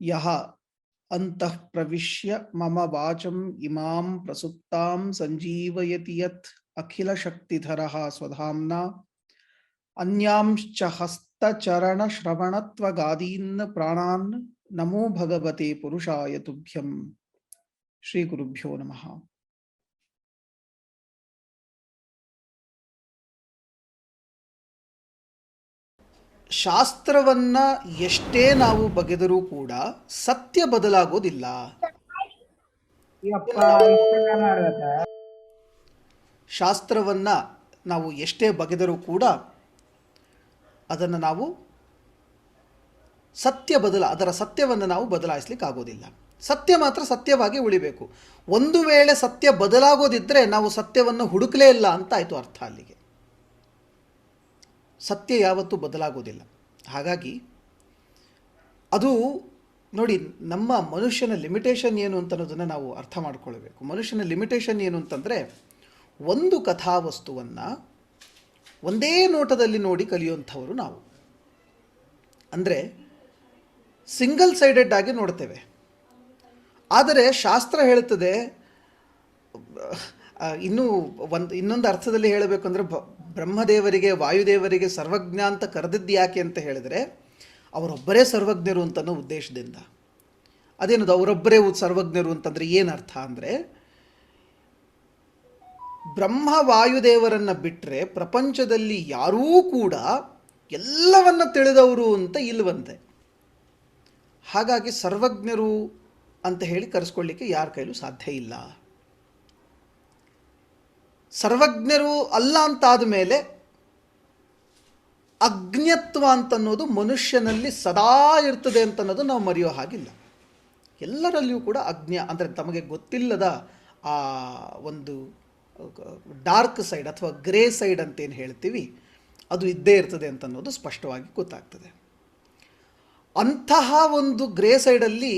ಯಹ ಅಂತಃ ಪ್ರವಿಶ್ಯ ಮಮ ವಾಚಂ ಇಮಾಂ ಪ್ರಸುಪ್ತಾಂ ಸಂಜೀವಯತಿ ಯತ್ ಅಖಿಲ ಶಕ್ತಿಧರಃ ಸ್ವಧಾಮ್ನಾ ಅನ್ಯಾಂಶ್ಚ ಹಸ್ತಚರಣ ಶ್ರವಣತ್ವಗಾದೀನ್ ಪ್ರಾಣಾನ್ ನಮೋ ಭಗವತೆ ಪುರುಷಾಯ ತುಭ್ಯಂ. ಶ್ರೀ ಗುರುಭ್ಯೋ ನಮಃ. ಶಾಸ್ತ್ರವನ್ನ ಎಷ್ಟೇ ನಾವು ಬಗೆದರೂ ಕೂಡ ಸತ್ಯ ಬದಲಾಗೋದಿಲ್ಲ. ಶಾಸ್ತ್ರವನ್ನ ನಾವು ಎಷ್ಟೇ ಬಗೆದರೂ ಕೂಡ ಅದನ್ನು ನಾವು ಅದರ ಸತ್ಯವನ್ನು ನಾವು ಬದಲಾಯಿಸ್ಲಿಕ್ಕೆ ಆಗೋದಿಲ್ಲ. ಸತ್ಯ ಮಾತ್ರ ಸತ್ಯವಾಗಿ ಉಳಿಬೇಕು. ಒಂದು ವೇಳೆ ಸತ್ಯ ಬದಲಾಗೋದಿದ್ದರೆ ನಾವು ಸತ್ಯವನ್ನು ಹುಡುಕಲೇ ಇಲ್ಲ ಅಂತ ಆಯಿತು ಅರ್ಥ. ಅಲ್ಲಿಗೆ ಸತ್ಯ ಯಾವತ್ತೂ ಬದಲಾಗೋದಿಲ್ಲ. ಹಾಗಾಗಿ ಅದು ನೋಡಿ, ನಮ್ಮ ಮನುಷ್ಯನ ಲಿಮಿಟೇಷನ್ ಏನು ಅಂತ ಅನ್ನೋದನ್ನು ನಾವು ಅರ್ಥ ಮಾಡ್ಕೊಳ್ಬೇಕು. ಮನುಷ್ಯನ ಲಿಮಿಟೇಷನ್ ಏನು ಅಂತಂದರೆ, ಒಂದು ಕಥಾವಸ್ತುವನ್ನು ಒಂದೇ ನೋಟದಲ್ಲಿ ನೋಡಿ ಕಲಿಯುವಂಥವರು ನಾವು. ಅಂದರೆ ಸಿಂಗಲ್ ಸೈಡೆಡ್ ಆಗಿ ನೋಡ್ತೇವೆ. ಆದರೆ ಶಾಸ್ತ್ರ ಹೇಳುತ್ತದೆ, ಇನ್ನೊಂದು ಅರ್ಥದಲ್ಲಿ ಹೇಳಬೇಕು ಅಂದರೆ, ಬ್ರಹ್ಮದೇವರಿಗೆ ವಾಯುದೇವರಿಗೆ ಸರ್ವಜ್ಞ ಅಂತ ಕರೆದಿದ್ದು ಯಾಕೆ ಅಂತ ಹೇಳಿದರೆ, ಅವರೊಬ್ಬರೇ ಸರ್ವಜ್ಞರು ಅಂತನೋ ಉದ್ದೇಶದಿಂದ. ಅದೇನದು ಅವರೊಬ್ಬರೇ ಸರ್ವಜ್ಞರು ಅಂತಂದರೆ ಏನು ಅರ್ಥ ಅಂದರೆ, ಬ್ರಹ್ಮ ವಾಯುದೇವರನ್ನು ಬಿಟ್ಟರೆ ಪ್ರಪಂಚದಲ್ಲಿ ಯಾರೂ ಕೂಡ ಎಲ್ಲವನ್ನ ತಿಳಿದವರು ಅಂತ ಇಲ್ವಂತೆ. ಹಾಗಾಗಿ ಸರ್ವಜ್ಞರು ಅಂತ ಹೇಳಿ ಕರೆಸ್ಕೊಳ್ಳಿಕ್ಕೆ ಯಾರ ಕೈಲೂ ಸಾಧ್ಯ ಇಲ್ಲ. ಸರ್ವಜ್ಞರು ಅಲ್ಲ ಅಂತಾದ ಮೇಲೆ ಅಜ್ಞತ್ವ ಅಂತನ್ನೋದು ಮನುಷ್ಯನಲ್ಲಿ ಸದಾ ಇರ್ತದೆ ಅಂತನ್ನೋದು ನಾವು ಮರೆಯೋ ಹಾಗಿಲ್ಲ. ಎಲ್ಲರಲ್ಲಿಯೂ ಕೂಡ ಅಂದರೆ ತಮಗೆ ಗೊತ್ತಿಲ್ಲದ ಆ ಒಂದು ಡಾರ್ಕ್ ಸೈಡ್ ಅಥವಾ ಗ್ರೇ ಸೈಡ್ ಅಂತೇನು ಹೇಳ್ತೀವಿ, ಅದು ಇದ್ದೇ ಇರ್ತದೆ ಅಂತನ್ನೋದು ಸ್ಪಷ್ಟವಾಗಿ ಗೊತ್ತಾಗ್ತದೆ. ಅಂತಹ ಒಂದು ಗ್ರೇ ಸೈಡಲ್ಲಿ,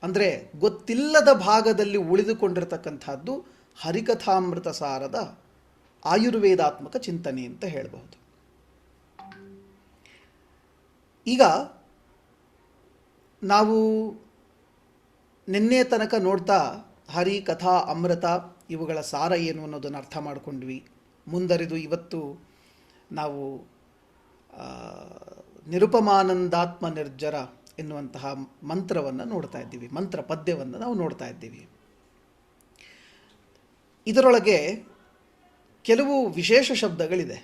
ಅಂದರೆ ಗೊತ್ತಿಲ್ಲದ ಭಾಗದಲ್ಲಿ ಉಳಿದುಕೊಂಡಿರ್ತಕ್ಕಂಥದ್ದು ಹರಿಕಥಾಮೃತ ಸಾರದ ಆಯುರ್ವೇದಾತ್ಮಕ ಚಿಂತನೆ ಅಂತ ಹೇಳಬಹುದು. ಈಗ ನಾವು ನಿನ್ನೆ ತನಕ ನೋಡ್ತಾ ಹರಿ ಕಥಾ ಅಮೃತ ಇವುಗಳ ಸಾರ ಏನು ಅನ್ನೋದನ್ನು ಅರ್ಥ ಮಾಡಿಕೊಂಡ್ವಿ. ಮುಂದರಿದು ಇವತ್ತು ನಾವು ನಿರುಪಮಾನಂದಾತ್ಮ ನಿರ್ಜರ ಎನ್ನುವಂತಹ ಮಂತ್ರವನ್ನು ನೋಡ್ತಾ ಇದ್ದೀವಿ. ಮಂತ್ರ ಪದ್ಯವನ್ನು ನಾವು ನೋಡ್ತಾ ಇದ್ದೀವಿ. ಇದರೊಳಗೆ ಕೆಲವು ವಿಶೇಷ ಶಬ್ದಗಳಿದೆ.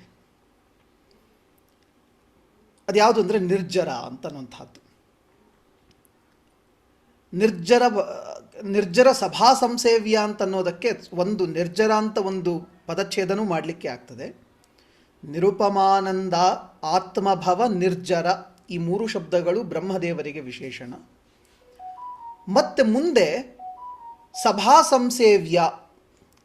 ಅದ್ಯಾವುದು ಅಂದರೆ ನಿರ್ಜರ ಅಂತನ್ನುವಂಥದ್ದು. ನಿರ್ಜರ ಸಭಾ ಸಂಸೇವ್ಯ ಅಂತನ್ನೋದಕ್ಕೆ ಒಂದು ನಿರ್ಜರ ಅಂತ ಒಂದು ಪದಚ್ಛೇದನೂ ಮಾಡಲಿಕ್ಕೆ ಆಗ್ತದೆ. ನಿರುಪಮಾನಂದ, ಆತ್ಮಭವ, ನಿರ್ಜರ ಈ ಮೂರು ಶಬ್ದಗಳು ಬ್ರಹ್ಮದೇವರಿಗೆ ವಿಶೇಷಣ. ಮತ್ತು ಮುಂದೆ ಸಭಾ ಸಂಸೇವ್ಯ,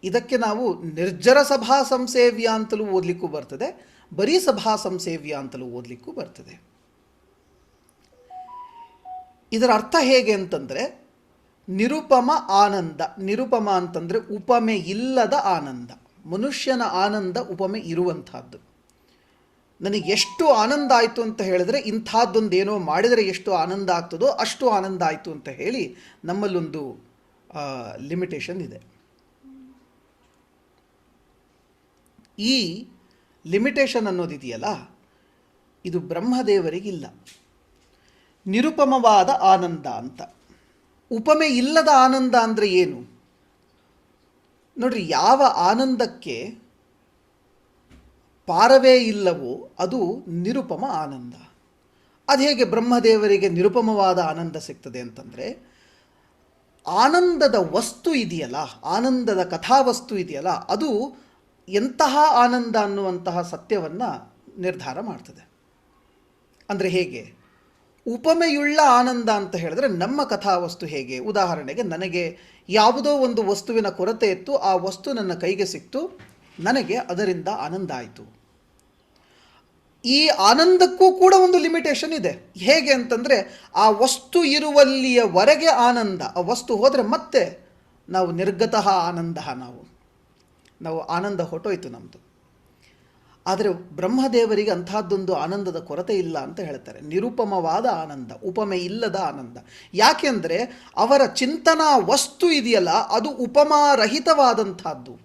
ಇದಕ್ಕೆ ನಾವು ನಿರ್ಜರ ಸಭಾ ಸಂಸೇವ್ಯ ಅಂತಲೂ ಓದಲಿಕ್ಕೂ ಬರ್ತದೆ, ಬರೀ ಸಭಾ ಸಂಸೇವ್ಯ ಅಂತಲೂ ಓದಲಿಕ್ಕೂ ಬರ್ತದೆ. ಇದರ ಅರ್ಥ ಹೇಗೆ ಅಂತಂದರೆ, ನಿರುಪಮ ಆನಂದ. ನಿರುಪಮ ಅಂತಂದರೆ ಉಪಮೆ ಇಲ್ಲದ ಆನಂದ. ಮನುಷ್ಯನ ಆನಂದ ಉಪಮೆ ಇರುವಂಥದ್ದು. ನನಗೆ ಎಷ್ಟು ಆನಂದ ಆಯಿತು ಅಂತ ಹೇಳಿದ್ರೆ, ಇಂಥದ್ದೊಂದೇನೋ ಮಾಡಿದರೆ ಎಷ್ಟು ಆನಂದ ಆಗ್ತದೋ ಅಷ್ಟು ಆನಂದ ಆಯಿತು ಅಂತ ಹೇಳಿ ನಮ್ಮಲ್ಲೊಂದು ಲಿಮಿಟೇಷನ್ ಇದೆ. ಈ ಲಿಮಿಟೇಷನ್ ಅನ್ನೋದಿದೆಯಲ್ಲ, ಇದು ಬ್ರಹ್ಮದೇವರಿಗಿಲ್ಲ. ನಿರುಪಮವಾದ ಆನಂದ ಅಂತ. ಉಪಮೆ ಇಲ್ಲದ ಆನಂದ ಅಂದರೆ ಏನು ನೋಡ್ರಿ, ಯಾವ ಆನಂದಕ್ಕೆ ಪಾರವೇ ಇಲ್ಲವೋ ಅದು ನಿರುಪಮ ಆನಂದ. ಅದು ಹೇಗೆ ಬ್ರಹ್ಮದೇವರಿಗೆ ನಿರುಪಮವಾದ ಆನಂದ ಸಿಗ್ತದೆ ಅಂತಂದರೆ, ಆನಂದದ ವಸ್ತು ಇದೆಯಲ್ಲ, ಆನಂದದ ಕಥಾವಸ್ತು ಇದೆಯಲ್ಲ, ಅದು ಎಂತಹ ಆನಂದ ಅನ್ನುವಂತಹ ಸತ್ಯವನ್ನು ನಿರ್ಧಾರ ಮಾಡ್ತದೆ. ಅಂದರೆ ಹೇಗೆ? ಉಪಮೆಯುಳ್ಳ ಆನಂದ ಅಂತ ಹೇಳಿದ್ರೆ ನಮ್ಮ ಕಥಾವಸ್ತು ಹೇಗೆ? ಉದಾಹರಣೆಗೆ, ನನಗೆ ಯಾವುದೋ ಒಂದು ವಸ್ತುವಿನ ಕೊರತೆ ಇತ್ತು, ಆ ವಸ್ತು ನನ್ನ ಕೈಗೆ ಸಿಕ್ತು, ನನಗೆ ಅದರಿಂದ ಆನಂದ ಆಯಿತು. ಈ ಆನಂದಕ್ಕೂ ಕೂಡ ಒಂದು ಲಿಮಿಟೇಷನ್ ಇದೆ. ಹೇಗೆ ಅಂತಂದರೆ, ಆ ವಸ್ತು ಇರುವಲ್ಲಿಯವರೆಗೆ ಆನಂದ, ಆ ವಸ್ತು ಹೋದರೆ ಮತ್ತೆ ನಾವು ನಿರ್ಗತಃ ಆನಂದ, ನಾವು ಆನಂದ ಹೊಟ್ಟೋಯ್ತು ನಮ್ಮದು. ಆದರೆ ಬ್ರಹ್ಮದೇವರಿಗೆ ಅಂಥದ್ದೊಂದು ಆನಂದದ ಕೊರತೆ ಇಲ್ಲ ಅಂತ ಹೇಳ್ತಾರೆ. ನಿರುಪಮವಾದ ಆನಂದ, ಉಪಮೆ ಇಲ್ಲದ ಆನಂದ. ಯಾಕೆಂದರೆ ಅವರ ಚಿಂತನಾ ವಸ್ತು ಇದೆಯಲ್ಲ, ಅದು ಉಪಮಾರಹಿತವಾದಂಥದ್ದು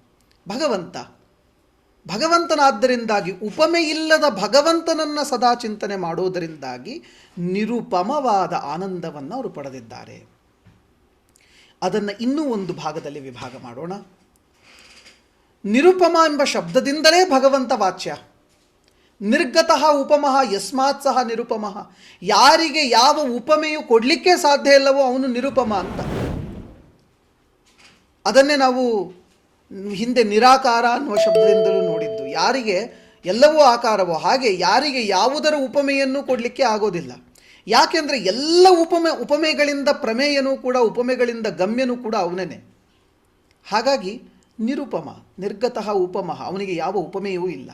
ಭಗವಂತನಾದ್ದರಿಂದಾಗಿ ಉಪಮೆ ಇಲ್ಲದ ಭಗವಂತನನ್ನು ಸದಾ ಚಿಂತನೆ ಮಾಡುವುದರಿಂದಾಗಿ ನಿರುಪಮವಾದ ಆನಂದವನ್ನು ಅವರು ಪಡೆದಿದ್ದಾರೆ. ಅದನ್ನು ಇನ್ನೂ ಒಂದು ಭಾಗದಲ್ಲಿ ವಿಭಾಗ ಮಾಡೋಣ. ನಿರುಪಮ ಎಂಬ ಶಬ್ದದಿಂದಲೇ ಭಗವಂತ ವಾಚ್ಯ. ನಿರ್ಗತಃ ಉಪಮಃ ಯಸ್ಮಾತ್ ಸಹ ನಿರುಪಮಃ. ಯಾರಿಗೆ ಯಾವ ಉಪಮೆಯು ಕೊಡಲಿಕ್ಕೆ ಸಾಧ್ಯ ಇಲ್ಲವೋ ಅವನು ನಿರುಪಮ ಅಂತ. ಅದನ್ನೇ ನಾವು ಹಿಂದೆ ನಿರಾಕಾರ ಅನ್ನುವ ಶಬ್ದದಿಂದಲೂ ನೋಡಿದ್ದು. ಯಾರಿಗೆ ಎಲ್ಲವೂ ಆಕಾರವೋ ಹಾಗೆ ಯಾರಿಗೆ ಯಾವುದರ ಉಪಮೆಯನ್ನು ಕೊಡಲಿಕ್ಕೆ ಆಗೋದಿಲ್ಲ. ಯಾಕೆಂದರೆ ಎಲ್ಲ ಉಪಮೆಗಳಿಂದ ಪ್ರಮೇಯನೂ ಕೂಡ, ಉಪಮೆಗಳಿಂದ ಗಮ್ಯನೂ ಕೂಡ ಅವನೇ. ಹಾಗಾಗಿ ನಿರುಪಮ, ನಿರ್ಗತಃ ಉಪಮಃ, ಅವನಿಗೆ ಯಾವ ಉಪಮೆಯೂ ಇಲ್ಲ.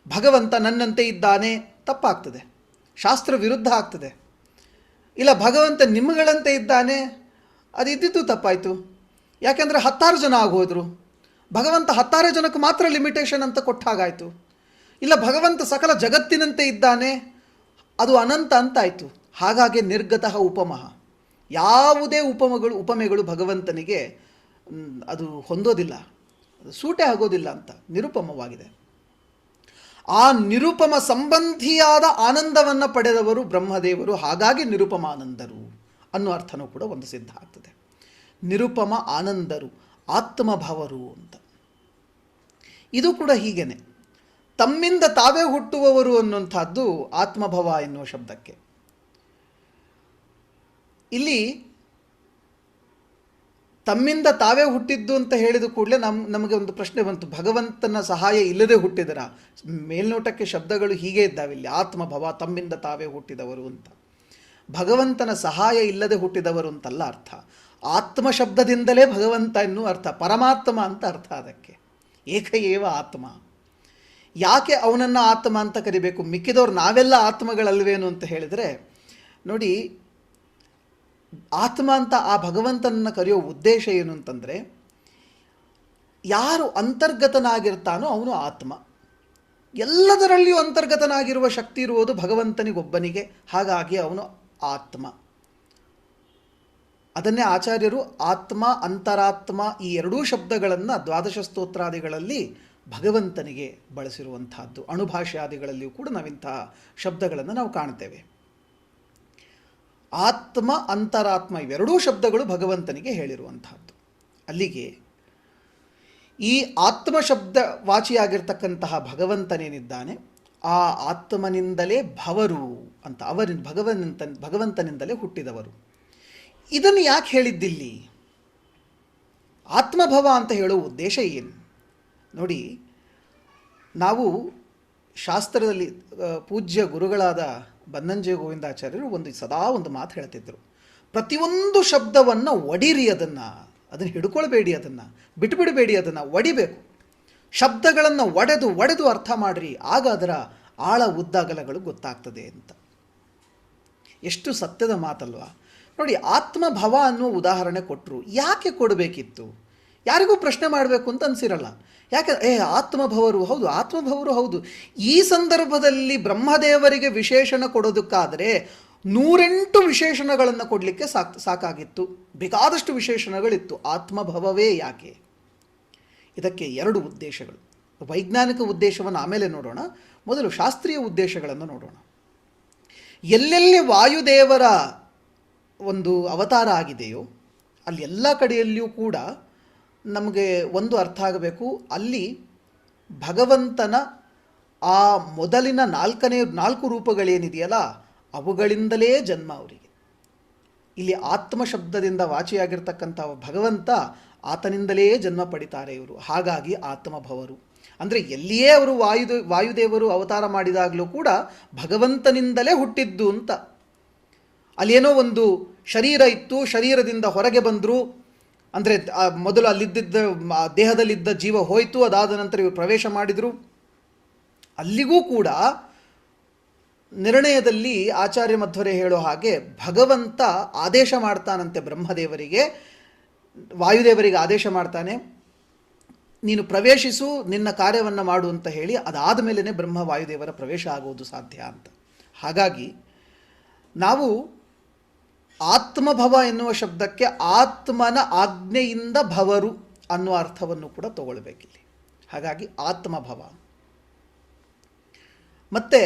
ಭಗವಂತ ನನ್ನಂತೆ ಇದ್ದಾನೆ ತಪ್ಪಾಗ್ತದೆ, ಶಾಸ್ತ್ರ ವಿರುದ್ಧ ಆಗ್ತದೆ. ಇಲ್ಲ ಭಗವಂತ ನಿಮ್ಮಗಳಂತೆ ಇದ್ದಾನೆ, ಅದು ಇದ್ದಿದ್ದು ತಪ್ಪಾಯಿತು. ಯಾಕೆಂದರೆ 10 ಜನ ಆಗೋದ್ರು. ಭಗವಂತ 10 ಜನಕ್ಕೆ ಮಾತ್ರ ಲಿಮಿಟೇಷನ್ ಅಂತ ಕೊಟ್ಟ ಹಾಗಾಯಿತು. ಇಲ್ಲ ಭಗವಂತ ಸಕಲ ಜಗತ್ತಿನಂತೆ ಇದ್ದಾನೆ, ಅದು ಅನಂತ ಅಂತಾಯಿತು. ಹಾಗಾಗಿ ನಿರ್ಗತಃ ಉಪಮಃ, ಯಾವುದೇ ಉಪಮೆಗಳು ಭಗವಂತನಿಗೆ ಅದು ಹೊಂದೋದಿಲ್ಲ, ಅದು ಸೂಟೆ ಆಗೋದಿಲ್ಲ ಅಂತ ನಿರುಪಮವಾಗಿದೆ. ಆ ನಿರುಪಮ ಸಂಬಂಧಿಯಾದ ಆನಂದವನ್ನು ಪಡೆದವರು ಬ್ರಹ್ಮದೇವರು. ಹಾಗಾಗಿ ನಿರುಪಮಾನಂದರು ಅನ್ನೋ ಅರ್ಥನೂ ಕೂಡ ಒಂದು ಸಿದ್ಧ ಆಗ್ತದೆ. ನಿರುಪಮ ಆನಂದರು, ಆತ್ಮಭವರು ಅಂತ. ಇದು ಕೂಡ ಹೀಗೇನೆ, ತಮ್ಮಿಂದ ತಾವೇ ಹುಟ್ಟುವವರು ಅನ್ನುವಂಥದ್ದು ಆತ್ಮಭವ ಎನ್ನುವ ಶಬ್ದಕ್ಕೆ. ಇಲ್ಲಿ ತಮ್ಮಿಂದ ತಾವೇ ಹುಟ್ಟಿದ್ದು ಅಂತ ಹೇಳಿದ ಕೂಡಲೇ ನಮಗೆ ಒಂದು ಪ್ರಶ್ನೆ ಬಂತು, ಭಗವಂತನ ಸಹಾಯ ಇಲ್ಲದೆ ಹುಟ್ಟಿದರ? ಮೇಲ್ನೋಟಕ್ಕೆ ಶಬ್ದಗಳು ಹೀಗೆ ಇದ್ದಾವೆ ಇಲ್ಲಿ, ಆತ್ಮಭವ, ತಮ್ಮಿಂದ ತಾವೇ ಹುಟ್ಟಿದವರು ಅಂತ. ಭಗವಂತನ ಸಹಾಯ ಇಲ್ಲದೆ ಹುಟ್ಟಿದವರು ಅಂತಲ್ಲ ಅರ್ಥ. ಆತ್ಮ ಶಬ್ದದಿಂದಲೇ ಭಗವಂತ ಎನ್ನುವ ಅರ್ಥ, ಪರಮಾತ್ಮ ಅಂತ ಅರ್ಥ ಅದಕ್ಕೆ. ಏಕಏವ ಆತ್ಮ. ಯಾಕೆ ಅವನನ್ನು ಆತ್ಮ ಅಂತ ಕರಿಬೇಕು? ಮಿಕ್ಕಿದವ್ರು ನಾವೆಲ್ಲ ಆತ್ಮಗಳಲ್ವೇನು ಅಂತ ಹೇಳಿದರೆ ನೋಡಿ, ಆತ್ಮ ಅಂತ ಆ ಭಗವಂತನನ್ನು ಕರೆಯೋ ಉದ್ದೇಶ ಏನು ಅಂತಂದರೆ, ಯಾರು ಅಂತರ್ಗತನಾಗಿರ್ತಾನೋ ಅವನು ಆತ್ಮ. ಎಲ್ಲದರಲ್ಲಿಯೂ ಅಂತರ್ಗತನಾಗಿರುವ ಶಕ್ತಿ ಇರುವುದು ಭಗವಂತನಿಗೊಬ್ಬನಿಗೆ. ಹಾಗಾಗಿ ಅವನು ಆತ್ಮ. ಅದನ್ನೇ ಆಚಾರ್ಯರು ಆತ್ಮ, ಅಂತರಾತ್ಮ ಈ ಎರಡೂ ಶಬ್ದಗಳನ್ನು ದ್ವಾದಶ ಸ್ತೋತ್ರಾದಿಗಳಲ್ಲಿ ಭಗವಂತನಿಗೆ ಬಳಸಿರುವಂತಹದ್ದು. ಅಣುಭಾಷ್ಯಾದಿಗಳಲ್ಲಿಯೂ ಕೂಡ ನಾವಿಂತಹ ಶಬ್ದಗಳನ್ನು ನಾವು ಕಾಣ್ತೇವೆ. ಆತ್ಮ, ಅಂತರಾತ್ಮ ಇವೆರಡೂ ಶಬ್ದಗಳು ಭಗವಂತನಿಗೆ ಹೇಳಿರುವಂತಹದ್ದು. ಅಲ್ಲಿಗೆ ಈ ಆತ್ಮ ಶಬ್ದ ವಾಚಿಯಾಗಿರ್ತಕ್ಕಂತಹ ಭಗವಂತನೇನಿದ್ದಾನೆ, ಆ ಆತ್ಮನಿಂದಲೇ ಭವರು ಅಂತ, ಭಗವಂತನಿಂದಲೇ ಹುಟ್ಟಿದವರು. ಇದನ್ನು ಯಾಕೆ ಹೇಳಿದ್ದಿಲ್ಲಿ? ಆತ್ಮಭವ ಅಂತ ಹೇಳೋ ಉದ್ದೇಶ ಏನು ನೋಡಿ. ನಾವು ಶಾಸ್ತ್ರದಲ್ಲಿ ಪೂಜ್ಯ ಗುರುಗಳಾದ ಬನ್ನಂಜೆ ಗೋವಿಂದಾಚಾರ್ಯರು ಸದಾ ಒಂದು ಮಾತು ಹೇಳ್ತಿದ್ರು, ಪ್ರತಿಯೊಂದು ಶಬ್ದವನ್ನು ಒಡಿರಿ, ಅದನ್ನು ಹಿಡ್ಕೊಳ್ಬೇಡಿ, ಅದನ್ನು ಬಿಟ್ಟುಬಿಡಬೇಡಿ, ಅದನ್ನು ಒಡಿಬೇಕು. ಶಬ್ದಗಳನ್ನು ಒಡೆದು ಅರ್ಥ ಮಾಡಿರಿ, ಆಗ ಅದರ ಆಳ ಉದ್ದಾಗಲಗಳು ಗೊತ್ತಾಗ್ತದೆ ಅಂತ. ಎಷ್ಟು ಸತ್ಯದ ಮಾತಲ್ವಾ ನೋಡಿ. ಆತ್ಮಭವ ಅನ್ನುವ ಉದಾಹರಣೆ ಕೊಟ್ಟರು. ಯಾಕೆ ಕೊಡಬೇಕಿತ್ತು? ಯಾರಿಗೂ ಪ್ರಶ್ನೆ ಮಾಡಬೇಕು ಅಂತ ಅನಿಸಿರಲ್ಲ. ಯಾಕೆ ಆತ್ಮಭವರು ಹೌದು, ಆತ್ಮಭವರು ಹೌದು. ಈ ಸಂದರ್ಭದಲ್ಲಿ ಬ್ರಹ್ಮದೇವರಿಗೆ ವಿಶೇಷಣ ಕೊಡೋದಕ್ಕಾದರೆ 108 ವಿಶೇಷಣಗಳನ್ನು ಕೊಡಲಿಕ್ಕೆ ಸಾಕಾಗಿತ್ತು. ಬೇಕಾದಷ್ಟು ವಿಶೇಷಣಗಳಿತ್ತು. ಆತ್ಮಭವವೇ ಯಾಕೆ? ಇದಕ್ಕೆ 2 ಉದ್ದೇಶಗಳು. ವೈಜ್ಞಾನಿಕ ಉದ್ದೇಶವನ್ನು ಆಮೇಲೆ ನೋಡೋಣ, ಮೊದಲು ಶಾಸ್ತ್ರೀಯ ಉದ್ದೇಶಗಳನ್ನು ನೋಡೋಣ. ಎಲ್ಲೆಲ್ಲಿ ವಾಯುದೇವರ ಒಂದು ಅವತಾರ ಆಗಿದೆಯೋ ಅಲ್ಲಿ ಎಲ್ಲ ಕಡೆಯಲ್ಲಿಯೂ ಕೂಡ ನಮಗೆ ಒಂದು ಅರ್ಥ ಆಗಬೇಕು, ಅಲ್ಲಿ ಭಗವಂತನ ಆ ಮೊದಲಿನ 4 ರೂಪಗಳೇನಿದೆಯಲ್ಲ ಅವುಗಳಿಂದಲೇ ಜನ್ಮ ಅವರಿಗೆ. ಇಲ್ಲಿ ಆತ್ಮ ಶಬ್ದದಿಂದ ವಾಚಿಯಾಗಿರ್ತಕ್ಕಂಥ ಭಗವಂತ, ಆತನಿಂದಲೇ ಜನ್ಮ ಪಡಿತಾರೆ ಇವರು. ಹಾಗಾಗಿ ಆತ್ಮಭವರು ಅಂದರೆ ಎಲ್ಲಿಯೇ ಅವರು ವಾಯುದೇವರು ಅವತಾರ ಮಾಡಿದಾಗಲೂ ಕೂಡ ಭಗವಂತನಿಂದಲೇ ಹುಟ್ಟಿದ್ದು ಅಂತ. ಅಲ್ಲೇನೋ ಒಂದು ಶರೀರ ಇತ್ತು, ಶರೀರದಿಂದ ಹೊರಗೆ ಬಂದರು ಅಂದರೆ ಮೊದಲು ಅಲ್ಲಿದ್ದ ದೇಹದಲ್ಲಿದ್ದ ಜೀವ ಹೋಯಿತು, ಅದಾದ ನಂತರ ಇವರು ಪ್ರವೇಶ ಮಾಡಿದರು. ಅಲ್ಲಿಗೂ ಕೂಡ ನಿರ್ಣಯದಲ್ಲಿ ಆಚಾರ್ಯ ಮಧ್ವರೇ ಹೇಳೋ ಹಾಗೆ ಭಗವಂತ ಆದೇಶ ಮಾಡ್ತಾನಂತೆ ಬ್ರಹ್ಮದೇವರಿಗೆ, ವಾಯುದೇವರಿಗೆ ಆದೇಶ ಮಾಡ್ತಾನೆ, ನೀನು ಪ್ರವೇಶಿಸು, ನಿನ್ನ ಕಾರ್ಯವನ್ನು ಮಾಡು ಅಂತ ಹೇಳಿ ಅದಾದ ಮೇಲೇ ಬ್ರಹ್ಮ ವಾಯುದೇವರ ಪ್ರವೇಶ ಆಗುವುದು ಸಾಧ್ಯ ಅಂತ. ಹಾಗಾಗಿ ನಾವು ಆತ್ಮಭವ ಎನ್ನುವ ಶಬ್ದಕ್ಕೆ ಆತ್ಮನ ಆಜ್ಞೆಯಿಂದ ಭವರು ಅನ್ನುವ ಅರ್ಥವನ್ನು ಕೂಡ ತಗೊಳ್ಬೇಕಿಲ್ಲಿ. ಹಾಗಾಗಿ ಆತ್ಮಭವ. ಮತ್ತು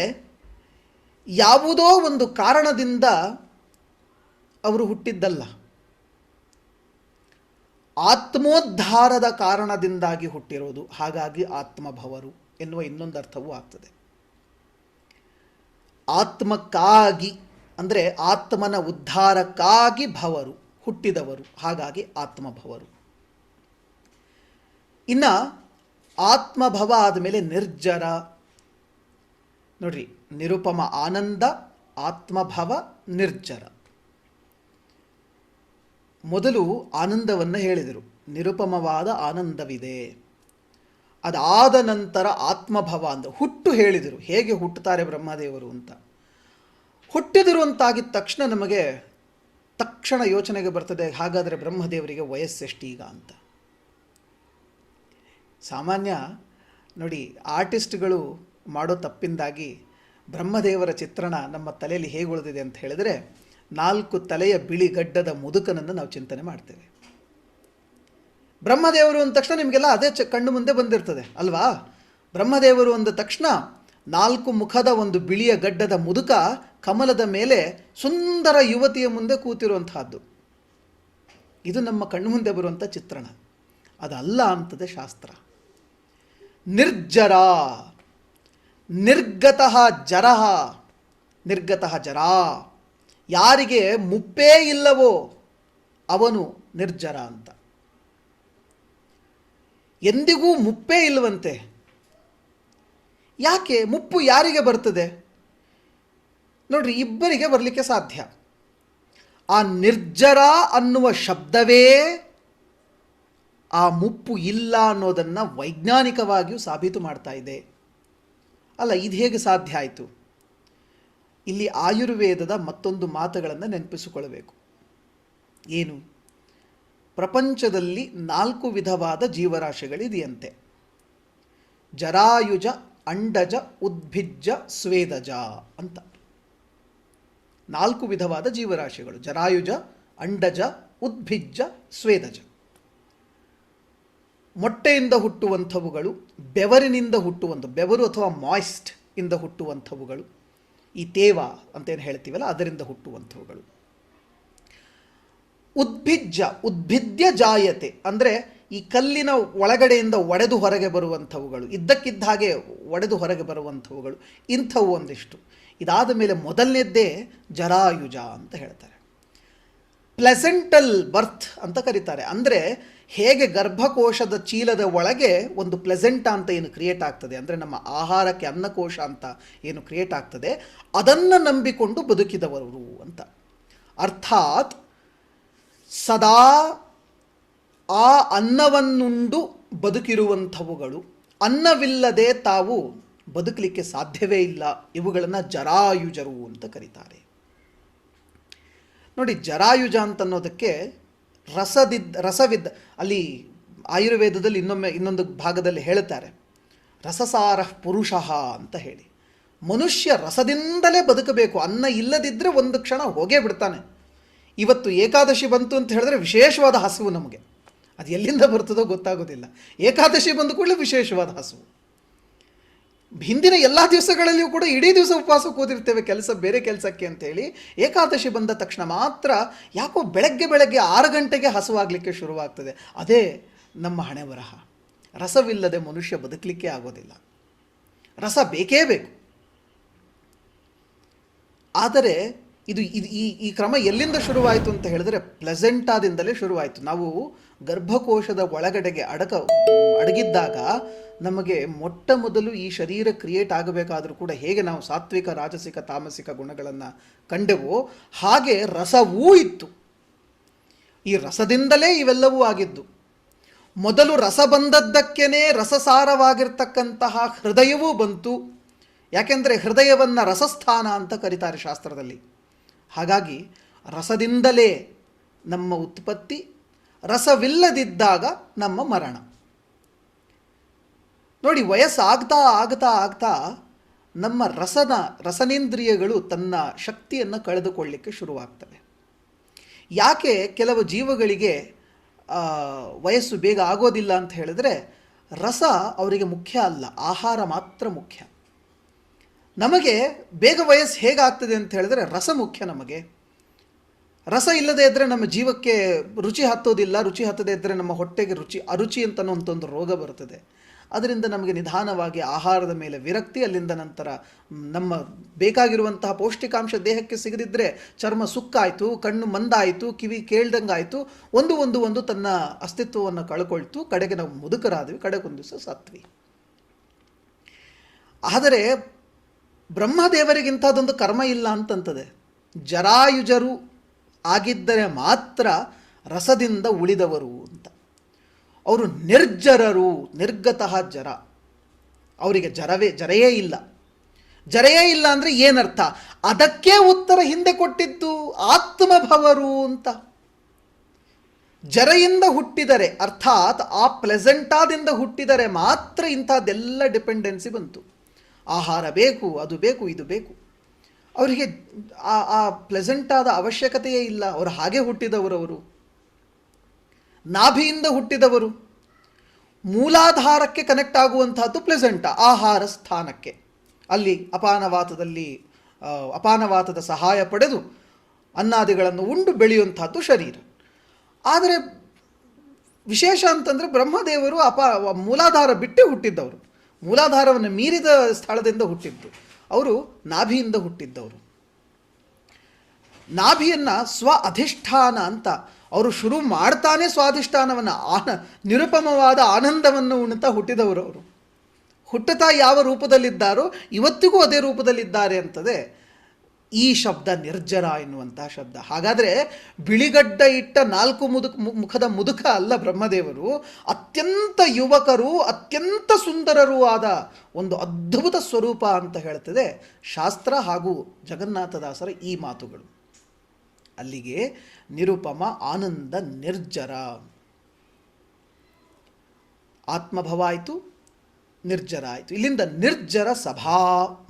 ಯಾವುದೋ ಒಂದು ಕಾರಣದಿಂದ ಅವರು ಹುಟ್ಟಿದ್ದಲ್ಲ, ಆತ್ಮೋದ್ಧಾರದ ಕಾರಣದಿಂದಾಗಿ ಹುಟ್ಟಿರೋದು. ಹಾಗಾಗಿ ಆತ್ಮಭವರು ಎನ್ನುವ ಇನ್ನೊಂದು ಅರ್ಥವೂ ಆಗ್ತದೆ. ಆತ್ಮಕ್ಕಾಗಿ ಅಂದರೆ ಆತ್ಮನ ಉದ್ಧಾರಕ್ಕಾಗಿ ಭವರು, ಹುಟ್ಟಿದವರು, ಹಾಗಾಗಿ ಆತ್ಮಭವರು. ಇನ್ನು ಆತ್ಮಭವ ಆದಮೇಲೆ ನಿರ್ಜರ. ನೋಡ್ರಿ, ನಿರುಪಮ ಆನಂದ, ಆತ್ಮಭವ, ನಿರ್ಜರ. ಮೊದಲು ಆನಂದವನ್ನು ಹೇಳಿದರು, ನಿರುಪಮವಾದ ಆನಂದವಿದೆ. ಅದಾದ ನಂತರ ಆತ್ಮಭವ ಅಂದ ಹುಟ್ಟು ಹೇಳಿದರು, ಹೇಗೆ ಹುಟ್ಟುತ್ತಾರೆ ಬ್ರಹ್ಮದೇವರು ಅಂತ. ಹುಟ್ಟಿದರು ಅಂತಾಗಿದ್ದ ತಕ್ಷಣ ನಮಗೆ ತಕ್ಷಣ ಯೋಚನೆಗೆ ಬರ್ತದೆ, ಹಾಗಾದರೆ ಬ್ರಹ್ಮದೇವರಿಗೆ ವಯಸ್ಸೆಷ್ಟೀಗ ಅಂತ. ಸಾಮಾನ್ಯ ನೋಡಿ, ಆರ್ಟಿಸ್ಟ್ಗಳು ಮಾಡೋ ತಪ್ಪಿಂದಾಗಿ ಬ್ರಹ್ಮದೇವರ ಚಿತ್ರಣ ನಮ್ಮ ತಲೆಯಲ್ಲಿ ಹೇಗೆ ಉಳಿದಿದೆ ಅಂತ ಹೇಳಿದರೆ, 4 ತಲೆಯ ಬಿಳಿ ಗಡ್ಡದ ಮುದುಕನನ್ನು ನಾವು ಚಿಂತನೆ ಮಾಡ್ತೇವೆ. ಬ್ರಹ್ಮದೇವರು ಅಂದ ತಕ್ಷಣ ನಿಮಗೆಲ್ಲ ಅದೇ ಕಣ್ಣು ಮುಂದೆ ಬಂದಿರ್ತದೆ ಅಲ್ವಾ. ಬ್ರಹ್ಮದೇವರು ಅಂದ ತಕ್ಷಣ 4 ಮುಖದ ಒಂದು ಬಿಳಿಯ ಗಡ್ಡದ ಮುದುಕ ಕಮಲದ ಮೇಲೆ ಸುಂದರ ಯುವತಿಯ ಮುಂದೆ ಕೂತಿರುವಂತಹದ್ದು. ಇದು ನಮ್ಮ ಕಣ್ಣು ಮುಂದೆ ಬರುವಂಥ ಚಿತ್ರಣ. ಅದಲ್ಲ ಅಂತದೆ ಶಾಸ್ತ್ರ. ನಿರ್ಜರ, ನಿರ್ಗತಃ ಜರಃ, ನಿರ್ಗತಃ ಜರಾ. ಯಾರಿಗೆ ಮುಪ್ಪೇ ಇಲ್ಲವೋ ಅವನು ನಿರ್ಜರ ಅಂತ. ಎಂದಿಗೂ ಮುಪ್ಪೇ ಇಲ್ಲವಂತೆ. ಯಾಕೆ ಮುಪ್ಪು ಯಾರಿಗೆ ಬರ್ತದೆ? ನೋಡ್ರಿ, ಇಬ್ಬರಿಗೆ ಬರಲಿಕ್ಕೆ ಸಾಧ್ಯ. ಆ ನಿರ್ಜರ ಅನ್ನುವ ಶಬ್ದವೇ ಆ ಮುಪ್ಪು ಇಲ್ಲ ಅನ್ನೋದನ್ನು ವೈಜ್ಞಾನಿಕವಾಗಿಯೂ ಸಾಬೀತು ಮಾಡ್ತಾ ಇದೆ. ಅಲ್ಲ, ಇದು ಹೇಗೆ ಸಾಧ್ಯ ಆಯಿತು? ಇಲ್ಲಿ ಆಯುರ್ವೇದದ ಮತ್ತೊಂದು ಮಾತುಗಳನ್ನು ನೆನಪಿಸಿಕೊಳ್ಳಬೇಕು. ಏನು? ಪ್ರಪಂಚದಲ್ಲಿ 4 ವಿಧವಾದ ಜೀವರಾಶಿಗಳಿದೆಯಂತೆ. ಜರಾಯುಜ, ಅಂಡಜ, ಉದ್ಭಿಜ್ಜ, ಸ್ವೇದಜ ಅಂತ 4 ವಿಧವಾದ ಜೀವರಾಶಿಗಳು. ಜರಾಯುಜ, ಅಂಡಜ, ಉದ್ಭಿಜ್ಜ, ಸ್ವೇದಜ. ಮೊಟ್ಟೆಯಿಂದ ಹುಟ್ಟುವಂಥವುಗಳು, ಬೆವರಿನಿಂದ ಬೆವರು ಅಥವಾ ಮಾಯ್ಸ್ಟ್ ಇಂದ ಹುಟ್ಟುವಂಥವುಗಳು, ಈ ತೇವ ಅಂತೇನು ಹೇಳ್ತೀವಲ್ಲ ಅದರಿಂದ ಹುಟ್ಟುವಂಥವುಗಳು. ಉದ್ಭಿಜ್ಜ, ಉದ್ಭಿದ್ಯ ಜಾಯತೆ ಅಂದರೆ ಈ ಕಲ್ಲಿನ ಒಳಗಡೆಯಿಂದ ಒಡೆದು ಹೊರಗೆ ಬರುವಂಥವುಗಳು, ಇದ್ದಕ್ಕಿದ್ದ ಹಾಗೆ ಒಡೆದು ಹೊರಗೆ ಬರುವಂಥವುಗಳು, ಇಂಥವು ಒಂದಿಷ್ಟು. ಇದಾದ ಮೇಲೆ ಮೊದಲನೇದ್ದೇ ಜರಾಯುಜ ಅಂತ ಹೇಳ್ತಾರೆ. ಪ್ಲೆಸೆಂಟಲ್ ಬರ್ತ್ ಅಂತ ಕರೀತಾರೆ. ಅಂದರೆ ಹೇಗೆ ಗರ್ಭಕೋಶದ ಚೀಲದ ಒಳಗೆ ಒಂದು ಪ್ಲೆಸೆಂಟ ಅಂತ ಏನು ಕ್ರಿಯೇಟ್ ಆಗ್ತದೆ, ಅಂದರೆ ನಮ್ಮ ಆಹಾರಕ್ಕೆ ಅನ್ನಕೋಶ ಅಂತ ಏನು ಕ್ರಿಯೇಟ್ ಆಗ್ತದೆ, ಅದನ್ನು ನಂಬಿಕೊಂಡು ಬದುಕಿದವರು ಅಂತ. ಅರ್ಥಾತ್ ಸದಾ ಆ ಅನ್ನವನ್ನುಂಡು ಬದುಕಿರುವಂಥವುಗಳು, ಅನ್ನವಿಲ್ಲದೆ ತಾವು ಬದುಕಲಿಕ್ಕೆ ಸಾಧ್ಯವೇ ಇಲ್ಲ. ಇವುಗಳನ್ನು ಜರಾಯುಜರು ಅಂತ ಕರೀತಾರೆ. ನೋಡಿ, ಜರಾಯುಜ ಅಂತನ್ನೋದಕ್ಕೆ ರಸವಿದ್ದ ಅಲ್ಲಿ ಆಯುರ್ವೇದದಲ್ಲಿ ಇನ್ನೊಂದು ಭಾಗದಲ್ಲಿ ಹೇಳುತ್ತಾರೆ, ರಸಸಾರ ಪುರುಷಃ ಅಂತ ಹೇಳಿ. ಮನುಷ್ಯ ರಸದಿಂದಲೇ ಬದುಕಬೇಕು. ಅನ್ನ ಇಲ್ಲದಿದ್ದರೆ ಒಂದು ಕ್ಷಣ ಹೋಗೇ ಬಿಡ್ತಾನೆ. ಇವತ್ತು ಏಕಾದಶಿ ಬಂತು ಅಂತ ಹೇಳಿದ್ರೆ ವಿಶೇಷವಾದ ಹಸಿವು ನಮಗೆ. ಅದು ಎಲ್ಲಿಂದ ಬರ್ತದೋ ಗೊತ್ತಾಗೋದಿಲ್ಲ. ಏಕಾದಶಿ ಬಂದ ಕೂಡಲೇ ವಿಶೇಷವಾದ ಹಸಿವು. ಹಿಂದಿನ ಎಲ್ಲ ದಿವಸಗಳಲ್ಲಿಯೂ ಕೂಡ ಇಡೀ ದಿವಸ ಉಪವಾಸ ಕೂತಿರ್ತೇವೆ ಬೇರೆ ಕೆಲಸಕ್ಕೆ ಅಂತೇಳಿ. ಏಕಾದಶಿ ಬಂದ ತಕ್ಷಣ ಮಾತ್ರ ಯಾಕೋ ಬೆಳಗ್ಗೆ 6 ಗಂಟೆಗೆ ಹಸುವಾಗಲಿಕ್ಕೆ ಶುರುವಾಗ್ತದೆ. ಅದೇ ನಮ್ಮ ಹಣೆ ಬರಹ. ರಸವಿಲ್ಲದೆ ಮನುಷ್ಯ ಬದುಕಲಿಕ್ಕೆ ಆಗೋದಿಲ್ಲ. ರಸ ಬೇಕೇ ಬೇಕು. ಆದರೆ ಈ ಕ್ರಮ ಎಲ್ಲಿಂದ ಶುರುವಾಯಿತು ಅಂತ ಹೇಳಿದ್ರೆ ಪ್ಲೆಸೆಂಟಾದಿಂದಲೇ ಶುರುವಾಯಿತು. ನಾವು ಗರ್ಭಕೋಶದ ಒಳಗಡೆಗೆ ಅಡಗಿದ್ದಾಗ ನಮಗೆ ಮೊಟ್ಟ ಮೊದಲು ಈ ಶರೀರ ಕ್ರಿಯೇಟ್ ಆಗಬೇಕಾದರೂ ಕೂಡ ಹೇಗೆ ನಾವು ಸಾತ್ವಿಕ, ರಾಜಸಿಕ, ತಾಮಸಿಕ ಗುಣಗಳನ್ನು ಕಂಡೆವೋ ಹಾಗೆ ರಸವೂ ಇತ್ತು. ಈ ರಸದಿಂದಲೇ ಇವೆಲ್ಲವೂ ಆಗಿದ್ದು. ಮೊದಲು ರಸ ಬಂದದ್ದಕ್ಕೇ ರಸಸಾರವಾಗಿರ್ತಕ್ಕಂತಹ ಹೃದಯವೂ ಬಂತು. ಯಾಕೆಂದರೆ ಹೃದಯವನ್ನು ರಸಸ್ಥಾನ ಅಂತ ಕರೀತಾರೆ ಶಾಸ್ತ್ರದಲ್ಲಿ. ಹಾಗಾಗಿ ರಸದಿಂದಲೇ ನಮ್ಮ ಉತ್ಪತ್ತಿ, ರಸವಿಲ್ಲದಿದ್ದಾಗ ನಮ್ಮ ಮರಣ. ನೋಡಿ, ವಯಸ್ಸಾಗ್ತಾ ಆಗ್ತಾ ಆಗ್ತಾ ನಮ್ಮ ರಸನೇಂದ್ರಿಯಗಳು ತನ್ನ ಶಕ್ತಿಯನ್ನು ಕಳೆದುಕೊಳ್ಳಿಕ್ಕೆ ಶುರುವಾಗ್ತವೆ. ಯಾಕೆ ಕೆಲವು ಜೀವಗಳಿಗೆ ವಯಸ್ಸು ಬೇಗ ಆಗೋದಿಲ್ಲ ಅಂತ ಹೇಳಿದ್ರೆ, ರಸ ಅವರಿಗೆ ಮುಖ್ಯ ಅಲ್ಲ, ಆಹಾರ ಮಾತ್ರ ಮುಖ್ಯ. ನಮಗೆ ಬೇಗ ವಯಸ್ಸು ಹೇಗಾಗ್ತದೆ ಅಂತ ಹೇಳಿದ್ರೆ ರಸ ಮುಖ್ಯ. ನಮಗೆ ರಸ ಇಲ್ಲದೇ ಇದ್ದರೆ ನಮ್ಮ ಜೀವಕ್ಕೆ ರುಚಿ ಹತ್ತೋದಿಲ್ಲ, ರುಚಿ ಹತ್ತದೇ ಇದ್ದರೆ ನಮ್ಮ ಹೊಟ್ಟೆಗೆ ಅರುಚಿ ಅಂತನೋ ರೋಗ ಬರ್ತದೆ. ಅದರಿಂದ ನಮಗೆ ನಿಧಾನವಾಗಿ ಆಹಾರದ ಮೇಲೆ ವಿರಕ್ತಿ, ಅಲ್ಲಿಂದ ನಂತರ ನಮ್ಮ ಬೇಕಾಗಿರುವಂತಹ ಪೌಷ್ಟಿಕಾಂಶ ದೇಹಕ್ಕೆ ಸಿಗದಿದ್ದರೆ ಚರ್ಮ ಸುಕ್ಕಾಯಿತು, ಕಣ್ಣು ಮಂದಾಯಿತು, ಕಿವಿ ಕೇಳ್ದಂಗಾಯಿತು, ಒಂದು ತನ್ನ ಅಸ್ತಿತ್ವವನ್ನು ಕಳ್ಕೊಳ್ತು. ಕಡೆಗೆ ನಾವು ಮುದುಕರಾದ್ವಿ, ಕಡೆಗೊಂದು ದಿವಸ ಸತ್ವಿ. ಆದರೆ ಬ್ರಹ್ಮದೇವರಿಗಿಂಥದ್ದೊಂದು ಕರ್ಮ ಇಲ್ಲ ಅಂತಂತದೆ. ಜರಾಯುಜರು ಆಗಿದ್ದರೆ ಮಾತ್ರ ರಸದಿಂದ ಉಳಿದವರು ಅಂತ. ಅವರು ನಿರ್ಜರರು, ನಿರ್ಗತಃ ಜರ. ಅವರಿಗೆ ಜರೆಯೇ ಇಲ್ಲ. ಜರೆಯೇ ಇಲ್ಲ ಅಂದರೆ ಏನರ್ಥ? ಅದಕ್ಕೆ ಉತ್ತರ ಹಿಂದೆ ಕೊಟ್ಟಿದ್ದು ಆತ್ಮಭವರು ಅಂತ. ಜರೆಯಿಂದ ಹುಟ್ಟಿದರೆ, ಅರ್ಥಾತ್ ಆ ಪ್ಲೆಸೆಂಟಾದಿಂದ ಹುಟ್ಟಿದರೆ ಮಾತ್ರ ಇಂಥದ್ದೆಲ್ಲ ಡಿಪೆಂಡೆನ್ಸಿ ಬಂತು. ಆಹಾರ ಬೇಕು, ಅದು ಬೇಕು, ಇದು ಬೇಕು. ಅವರಿಗೆ ಆ ಪ್ಲೆಸೆಂಟಾದ ಅವಶ್ಯಕತೆಯೇ ಇಲ್ಲ. ಅವರು ಹಾಗೆ ಹುಟ್ಟಿದವರು. ಅವರು ನಾಭಿಯಿಂದ ಹುಟ್ಟಿದವರು. ಮೂಲಾಧಾರಕ್ಕೆ ಕನೆಕ್ಟ್ ಆಗುವಂತಹದ್ದು ಪ್ಲೆಸೆಂಟ, ಆಹಾರ ಸ್ಥಾನಕ್ಕೆ. ಅಲ್ಲಿ ಅಪಾನವಾತದ ಸಹಾಯ ಪಡೆದು ಅನ್ನಾದಿಗಳನ್ನು ಉಂಡು ಬೆಳೆಯುವಂತಹದ್ದು ಶರೀರ. ಆದರೆ ವಿಶೇಷ ಅಂತಂದರೆ ಬ್ರಹ್ಮದೇವರು ಮೂಲಾಧಾರ ಬಿಟ್ಟೇ ಹುಟ್ಟಿದ್ದವರು, ಮೂಲಾಧಾರವನ್ನು ಮೀರಿದ ಸ್ಥಳದಿಂದ ಹುಟ್ಟಿದ್ದು. ಅವರು ನಾಭಿಯಿಂದ ಹುಟ್ಟಿದ್ದವರು. ನಾಭಿಯನ್ನು ಸ್ವ ಅಧಿಷ್ಠಾನ ಅಂತ ಅವರು ಶುರು ಮಾಡ್ತಾನೆ ಸ್ವಾಧಿಷ್ಠಾನವನ್ನು, ನಿರುಪಮವಾದ ಆನಂದವನ್ನು ಉಣ್ತಾ ಹುಟ್ಟಿದವರು. ಅವರು ಹುಟ್ಟುತ್ತಾ ಯಾವ ರೂಪದಲ್ಲಿದ್ದಾರೋ ಇವತ್ತಿಗೂ ಅದೇ ರೂಪದಲ್ಲಿದ್ದಾರೆ ಅಂತದೆ ಈ ಶಬ್ದ, ನಿರ್ಜರ ಎನ್ನುವಂತಹ ಶಬ್ದ. ಹಾಗಾದರೆ ಬಿಳಿಗಡ್ಡ ಇಟ್ಟ 4 ಮುಖದ ಮುದುಕ ಅಲ್ಲ ಬ್ರಹ್ಮದೇವರು, ಅತ್ಯಂತ ಯುವಕರು, ಅತ್ಯಂತ ಸುಂದರರೂ ಆದ ಒಂದು ಅದ್ಭುತ ಸ್ವರೂಪ ಅಂತ ಹೇಳ್ತದೆ ಶಾಸ್ತ್ರ ಹಾಗೂ ಜಗನ್ನಾಥದಾಸರ ಈ ಮಾತುಗಳು. ಅಲ್ಲಿಗೆ ನಿರುಪಮ, ಆನಂದ, ನಿರ್ಜರ. ಆತ್ಮಭವ ಆಯಿತು, ನಿರ್ಜರ ಆಯಿತು. ಇಲ್ಲಿಂದ ನಿರ್ಜರ ಸಭಾ,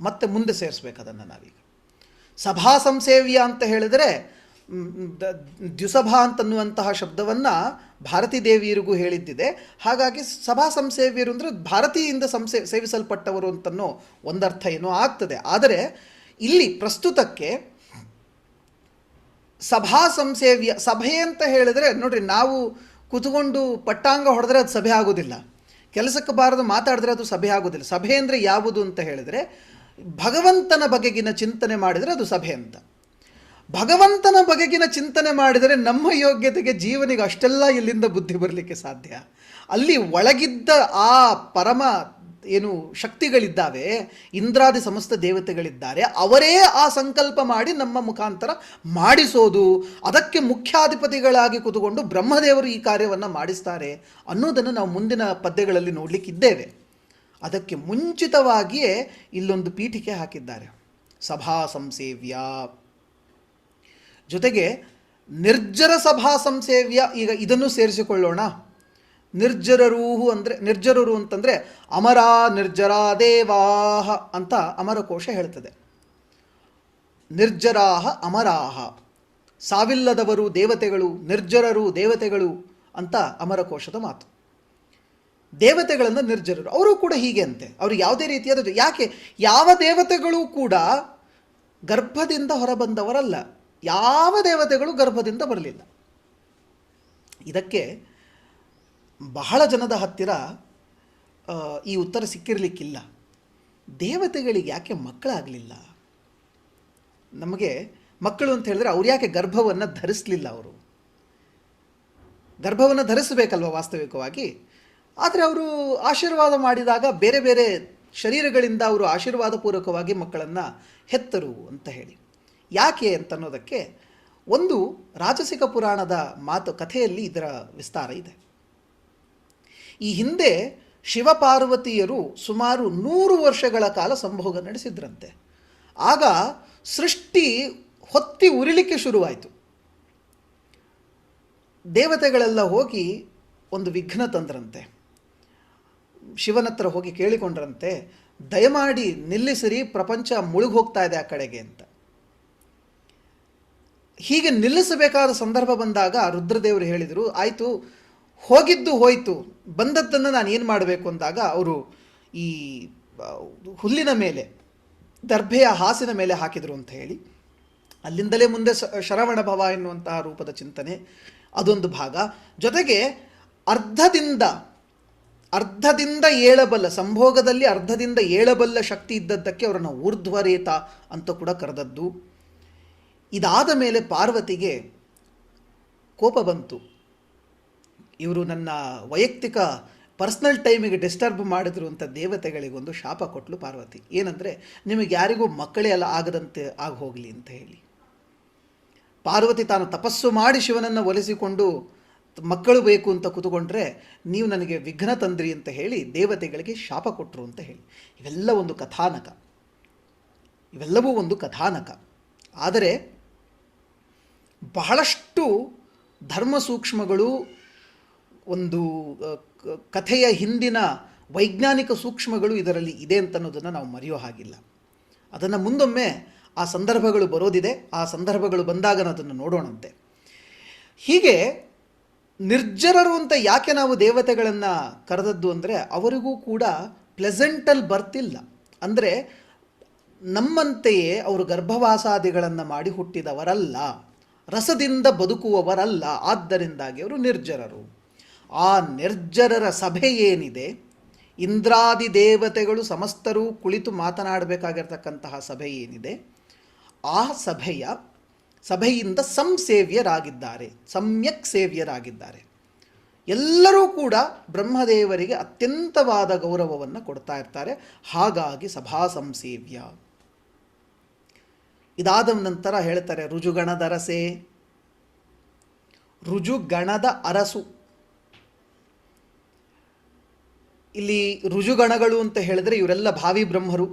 ಮತ್ತೆ ಮುಂದೆ ಸೇರಿಸ್ಬೇಕದನ್ನು ನಾವೀಗ. ಸಭಾ ಸಂಸೇವ್ಯ ಅಂತ ಹೇಳಿದರೆ ದ್ಯುಸಭಾ ಅಂತನ್ನುವಂತಹ ಶಬ್ದವನ್ನು ಭಾರತೀ ದೇವಿಯರಿಗೂ ಹೇಳಿದ್ದಿದೆ. ಹಾಗಾಗಿ ಸಭಾ ಸಂಸೇವ್ಯರು ಅಂದರೆ ಭಾರತೀಯಿಂದ ಸೇವಿಸಲ್ಪಟ್ಟವರು ಅಂತನೋ ಒಂದರ್ಥ ಏನೋ ಆಗ್ತದೆ. ಆದರೆ ಇಲ್ಲಿ ಪ್ರಸ್ತುತಕ್ಕೆ ಸಭಾ ಸಂಸೇವ್ಯ, ಸಭೆ ಅಂತ ಹೇಳಿದರೆ ನೋಡ್ರಿ, ನಾವು ಕೂತ್ಕೊಂಡು ಪಟ್ಟಾಂಗ ಹೊಡೆದ್ರೆ ಅದು ಸಭೆ ಆಗೋದಿಲ್ಲ, ಕೆಲಸಕ್ಕೆ ಬಾರದು ಮಾತಾಡಿದ್ರೆ ಅದು ಸಭೆ ಆಗೋದಿಲ್ಲ. ಸಭೆ ಅಂದರೆ ಯಾವುದು ಅಂತ ಹೇಳಿದರೆ ಭಗವಂತನ ಬಗೆಗಿನ ಚಿಂತನೆ ಮಾಡಿದರೆ ಅದು ಸಭೆ ಅಂತ. ಭಗವಂತನ ಬಗೆಗಿನ ಚಿಂತನೆ ಮಾಡಿದರೆ ನಮ್ಮ ಯೋಗ್ಯತೆಗೆ ಜೀವನಿಗೆ ಅಷ್ಟೆಲ್ಲ ಎಲ್ಲಿಂದ ಬುದ್ಧಿ ಬರಲಿಕ್ಕೆ ಸಾಧ್ಯ? ಅಲ್ಲಿ ಒಳಗಿದ್ದ ಆ ಪರಮ ಏನು ಶಕ್ತಿಗಳಿದ್ದಾವೆ, ಇಂದ್ರಾದಿ ಸಮಸ್ತ ದೇವತೆಗಳಿದ್ದಾರೆ, ಅವರೇ ಆ ಸಂಕಲ್ಪ ಮಾಡಿ ನಮ್ಮ ಮುಖಾಂತರ ಮಾಡಿಸೋದು. ಅದಕ್ಕೆ ಮುಖ್ಯಾಧಿಪತಿಗಳಾಗಿ ಕೂತುಕೊಂಡು ಬ್ರಹ್ಮದೇವರು ಈ ಕಾರ್ಯವನ್ನು ಮಾಡಿಸ್ತಾರೆ ಅನ್ನೋದನ್ನು ನಾವು ಮುಂದಿನ ಪದ್ಯಗಳಲ್ಲಿ ನೋಡಲಿಕ್ಕಿದ್ದೇವೆ. ಅದಕ್ಕೆ ಮುಂಚಿತವಾಗಿಯೇ ಇಲ್ಲೊಂದು ಪೀಠಿಕೆ ಹಾಕಿದ್ದಾರೆ, ಸಭಾ ಸಂಸೇವ್ಯ. ಜೊತೆಗೆ ನಿರ್ಜರ ಸಭಾ ಸಂಸೇವ್ಯ. ಈಗ ಇದನ್ನು ಸೇರಿಸಿಕೊಳ್ಳೋಣ. ನಿರ್ಜರರು ಅಂತಂದರೆ ಅಮರ ನಿರ್ಜರ ದೇವಾಹ ಅಂತ ಅಮರಕೋಶ ಹೇಳ್ತದೆ. ನಿರ್ಜರಾಹ ಅಮರಾಹ, ಸಾವಿಲ್ಲದವರು ದೇವತೆಗಳು, ನಿರ್ಜರರು ದೇವತೆಗಳು ಅಂತ ಅಮರಕೋಶದ ಮಾತು. ದೇವತೆಗಳನ್ನು ನಿರ್ಜರರು, ಅವರು ಕೂಡ ಹೀಗೆ ಅಂತೆ. ಅವರು ಯಾವುದೇ ರೀತಿಯಾದ, ಯಾಕೆ ಯಾವ ದೇವತೆಗಳು ಕೂಡ ಗರ್ಭದಿಂದ ಹೊರಬಂದವರಲ್ಲ, ಯಾವ ದೇವತೆಗಳು ಗರ್ಭದಿಂದ ಬರಲಿಲ್ಲ. ಇದಕ್ಕೆ ಬಹಳ ಜನದ ಹತ್ತಿರ ಈ ಉತ್ತರ ಸಿಕ್ಕಿರಲಿಕ್ಕಿಲ್ಲ. ದೇವತೆಗಳಿಗೆ ಯಾಕೆ ಮಕ್ಕಳಾಗಲಿಲ್ಲ? ನಮಗೆ ಮಕ್ಕಳು ಅಂತ ಹೇಳಿದ್ರೆ ಅವ್ರು ಯಾಕೆ ಗರ್ಭವನ್ನು ಧರಿಸಲಿಲ್ಲ? ಅವರು ಗರ್ಭವನ್ನು ಧರಿಸಬೇಕಲ್ವ ವಾಸ್ತವಿಕವಾಗಿ. ಆದರೆ ಅವರು ಆಶೀರ್ವಾದ ಮಾಡಿದಾಗ ಬೇರೆ ಬೇರೆ ಶರೀರಗಳಿಂದ ಅವರು ಆಶೀರ್ವಾದ ಪೂರ್ವಕವಾಗಿ ಮಕ್ಕಳನ್ನು ಹೆತ್ತರು ಅಂತ ಹೇಳಿ. ಯಾಕೆ ಅಂತನ್ನೋದಕ್ಕೆ ಒಂದು ರಾಜಸಿಕ ಪುರಾಣದ ಕಥೆಯಲ್ಲಿ ಇದರ ವಿಸ್ತಾರ ಇದೆ. ಈ ಹಿಂದೆ ಶಿವಪಾರ್ವತಿಯರು ಸುಮಾರು 100 ವರ್ಷಗಳ ಕಾಲ ಸಂಭೋಗ ನಡೆಸಿದ್ರಂತೆ. ಆಗ ಸೃಷ್ಟಿ ಹೊತ್ತಿ ಉರಿಲಿಕ್ಕೆ ಶುರುವಾಯಿತು. ದೇವತೆಗಳೆಲ್ಲ ಹೋಗಿ ಒಂದು ವಿಘ್ನ ತಂದ್ರಂತೆ. ಶಿವನ ಹತ್ರ ಹೋಗಿ ಕೇಳಿಕೊಂಡ್ರಂತೆ, ದಯಮಾಡಿ ನಿಲ್ಲಿಸಿರಿ, ಪ್ರಪಂಚ ಮುಳುಗಿ ಹೋಗ್ತಾ ಇದೆ ಆ ಕಡೆಗೆ ಅಂತ. ಹೀಗೆ ನಿಲ್ಲಿಸಬೇಕಾದ ಸಂದರ್ಭ ಬಂದಾಗ ರುದ್ರದೇವರು ಹೇಳಿದರು, ಆಯಿತು, ಹೋಗಿದ್ದು ಹೋಯಿತು, ಬಂದದ್ದನ್ನು ನಾನು ಏನು ಮಾಡಬೇಕು ಅಂದಾಗ ಅವರು ಈ ಹುಲ್ಲಿನ ಮೇಲೆ, ದರ್ಭೆಯ ಹಾಸಿನ ಮೇಲೆ ಹಾಕಿದರು ಅಂತ ಹೇಳಿ, ಅಲ್ಲಿಂದಲೇ ಮುಂದೆ ಶರವಣ ಭವ ಎನ್ನುವಂತಹ ರೂಪದ ಚಿಂತನೆ ಅದೊಂದು ಭಾಗ. ಜೊತೆಗೆ ಅರ್ಧದಿಂದ ಏಳಬಲ್ಲ, ಸಂಭೋಗದಲ್ಲಿ ಅರ್ಧದಿಂದ ಏಳಬಲ್ಲ ಶಕ್ತಿ ಇದ್ದದ್ದಕ್ಕೆ ಅವರನ್ನು ಊರ್ಧ್ವರೇತ ಅಂತ ಕೂಡ ಕರೆದದ್ದು. ಇದಾದ ಮೇಲೆ ಪಾರ್ವತಿಗೆ ಕೋಪ ಬಂತು. ಇವರು ನನ್ನ ವೈಯಕ್ತಿಕ ಪರ್ಸ್ನಲ್ ಟೈಮಿಗೆ ಡಿಸ್ಟರ್ಬ್ ಮಾಡಿದ್ರು ಅಂತ ದೇವತೆಗಳಿಗೊಂದು ಶಾಪ ಕೊಟ್ಟಲು ಪಾರ್ವತಿ. ಏನಂದರೆ, ನಿಮಗೆ ಯಾರಿಗೂ ಮಕ್ಕಳೇ ಎಲ್ಲ ಆಗದಂತೆ ಆಗಿ ಹೋಗಲಿ ಅಂತ ಹೇಳಿ. ಪಾರ್ವತಿ ತಾನು ತಪಸ್ಸು ಮಾಡಿ ಶಿವನನ್ನು ಒಲಿಸಿಕೊಂಡು ಮಕ್ಕಳು ಬೇಕು ಅಂತ ಕೂತ್ಕೊಂಡ್ರೆ ನೀವು ನನಗೆ ವಿಘ್ನ ತಂದ್ರಿ ಅಂತ ಹೇಳಿ ದೇವತೆಗಳಿಗೆ ಶಾಪ ಕೊಟ್ಟರು ಅಂತ ಹೇಳಿ. ಇವೆಲ್ಲವೂ ಒಂದು ಕಥಾನಕ. ಆದರೆ ಬಹಳಷ್ಟು ಧರ್ಮ ಸೂಕ್ಷ್ಮಗಳು, ಒಂದು ಕಥೆಯ ಹಿಂದಿನ ವೈಜ್ಞಾನಿಕ ಸೂಕ್ಷ್ಮಗಳು ಇದರಲ್ಲಿ ಇದೆ ಅಂತನ್ನೋದನ್ನು ನಾವು ಮರೆಯೋ ಹಾಗಿಲ್ಲ. ಅದನ್ನು ಮುಂದೊಮ್ಮೆ ಆ ಸಂದರ್ಭಗಳು ಬರೋದಿದೆ, ಆ ಸಂದರ್ಭಗಳು ಬಂದಾಗ ಅದನ್ನು ನೋಡೋಣಂತೆ. ಹೀಗೆ ನಿರ್ಜರರು ಅಂತ ಯಾಕೆ ನಾವು ದೇವತೆಗಳನ್ನು ಕರೆದದ್ದು ಅಂದರೆ, ಅವರಿಗೂ ಕೂಡ ಪ್ಲೆಸೆಂಟಲ್ಲಿ ಬರ್ತಿಲ್ಲ. ಅಂದರೆ ನಮ್ಮಂತೆಯೇ ಅವರು ಗರ್ಭವಾಸಾದಿಗಳನ್ನು ಮಾಡಿ ಹುಟ್ಟಿದವರಲ್ಲ, ರಸದಿಂದ ಬದುಕುವವರಲ್ಲ. ಆದ್ದರಿಂದಾಗಿ ಅವರು ನಿರ್ಜರರು. ಆ ನಿರ್ಜರರ ಸಭೆ ಏನಿದೆ, ಇಂದ್ರಾದಿ ದೇವತೆಗಳು ಸಮಸ್ತರೂ ಕುಳಿತು ಮಾತನಾಡಬೇಕಾಗಿರ್ತಕ್ಕಂತಹ ಸಭೆ ಏನಿದೆ, ಆ ಸಭೆಯಿಂದ ಸಂಸೇವ್ಯರಾಗಿದ್ದಾರೆ, ಸಮ್ಯಕ್ ಸೇವ್ಯರಾಗಿದ್ದಾರೆ. ಎಲ್ಲರೂ ಕೂಡ ಬ್ರಹ್ಮದೇವರಿಗೆ ಅತ್ಯಂತವಾದ ಗೌರವವನ್ನು ಕೊಡ್ತಾ ಇರ್ತಾರೆ. ಹಾಗಾಗಿ ಸಭಾ ಸಂಸೇವ್ಯ. ಇದಾದ ನಂತರ ಹೇಳ್ತಾರೆ, ರುಜುಗಣದ ಅರಸೆ, ರುಜುಗಣದ ಅರಸು. ಇಲ್ಲಿ ರುಜುಗಣಗಳು ಅಂತ ಹೇಳಿದ್ರೆ ಇವರೆಲ್ಲ ಭಾವಿ ಬ್ರಹ್ಮರು,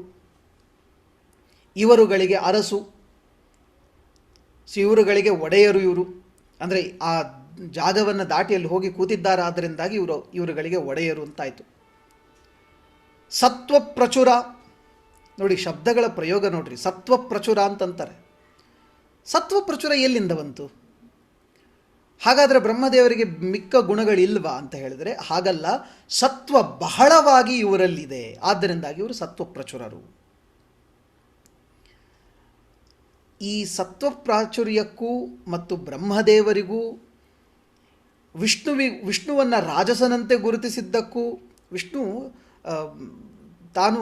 ಇವರುಗಳಿಗೆ ಅರಸು, ಇವರುಗಳಿಗೆ ಒಡೆಯರು. ಇವರು ಅಂದರೆ ಆ ಜಾಗವನ್ನು ದಾಟಿ ಅಲ್ಲಿ ಹೋಗಿ ಕೂತಿದ್ದಾರಾದ್ದರಿಂದಾಗಿ ಇವರುಗಳಿಗೆ ಒಡೆಯರು ಅಂತಾಯಿತು. ಸತ್ವ ಪ್ರಚುರ, ನೋಡಿ ಶಬ್ದಗಳ ಪ್ರಯೋಗ ನೋಡ್ರಿ, ಸತ್ವ ಪ್ರಚುರ ಅಂತಂತಾರೆ. ಸತ್ವ ಪ್ರಚುರ ಎಲ್ಲಿಂದ ಬಂತು? ಹಾಗಾದರೆ ಬ್ರಹ್ಮದೇವರಿಗೆ ಮಿಕ್ಕ ಗುಣಗಳಿಲ್ವಾ ಅಂತ ಹೇಳಿದರೆ ಹಾಗಲ್ಲ, ಸತ್ವ ಬಹಳವಾಗಿ ಇವರಲ್ಲಿದೆ, ಆದ್ದರಿಂದಾಗಿ ಇವರು ಸತ್ವ ಪ್ರಚುರರು. ಈ ಸತ್ವ ಪ್ರಾಚುರ್ಯಕ್ಕೂ ಮತ್ತು ಬ್ರಹ್ಮದೇವರಿಗೂ ವಿಷ್ಣುವನ್ನು ರಾಜಸನಂತೆ ಗುರುತಿಸಿದ್ದಕ್ಕೂ ವಿಷ್ಣು ತಾನು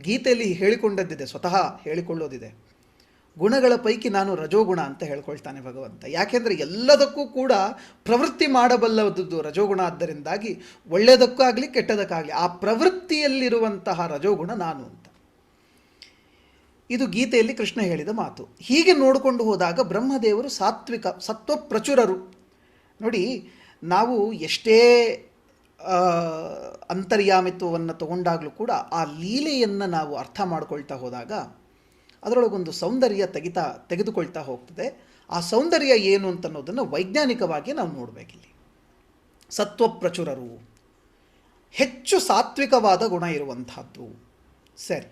ಗೀತೆಯಲ್ಲಿ ಹೇಳಿಕೊಂಡದ್ದಿದೆ, ಸ್ವತಃ ಹೇಳಿಕೊಳ್ಳೋದಿದೆ. ಗುಣಗಳ ಪೈಕಿ ನಾನು ರಜೋಗುಣ ಅಂತ ಹೇಳ್ಕೊಳ್ತಾನೆ ಭಗವಂತ. ಯಾಕೆಂದರೆ ಎಲ್ಲದಕ್ಕೂ ಕೂಡ ಪ್ರವೃತ್ತಿ ಮಾಡಬಲ್ಲದ್ದು ರಜೋಗುಣ. ಆದ್ದರಿಂದಾಗಿ ಒಳ್ಳೆಯದಕ್ಕಾಗಲಿ ಕೆಟ್ಟದಕ್ಕಾಗಲಿ ಆ ಪ್ರವೃತ್ತಿಯಲ್ಲಿರುವಂತಹ ರಜೋಗುಣ ನಾನು ಅಂತ. ಇದು ಗೀತೆಯಲ್ಲಿ ಕೃಷ್ಣ ಹೇಳಿದ ಮಾತು. ಹೀಗೆ ನೋಡಿಕೊಂಡು ಹೋದಾಗ ಬ್ರಹ್ಮದೇವರು ಸಾತ್ವಿಕ, ಸತ್ವ ಪ್ರಚುರರು. ನೋಡಿ, ನಾವು ಎಷ್ಟೇ ಅಂತರ್ಯಾಮಿತ್ವವನ್ನು ತಗೊಂಡಾಗಲೂ ಕೂಡ ಆ ಲೀಲೆಯನ್ನು ನಾವು ಅರ್ಥ ಮಾಡ್ಕೊಳ್ತಾ ಹೋದಾಗ ಅದರೊಳಗೊಂದು ಸೌಂದರ್ಯ ತೆಗೆದುಕೊಳ್ತಾ ಹೋಗ್ತದೆ. ಆ ಸೌಂದರ್ಯ ಏನು ಅಂತನ್ನೋದನ್ನು ವೈಜ್ಞಾನಿಕವಾಗಿ ನಾವು ನೋಡಬೇಕಿಲ್ಲಿ. ಸತ್ವ ಪ್ರಚುರರು, ಹೆಚ್ಚು ಸಾತ್ವಿಕವಾದ ಗುಣ ಇರುವಂತಹದ್ದು. ಸರಿ,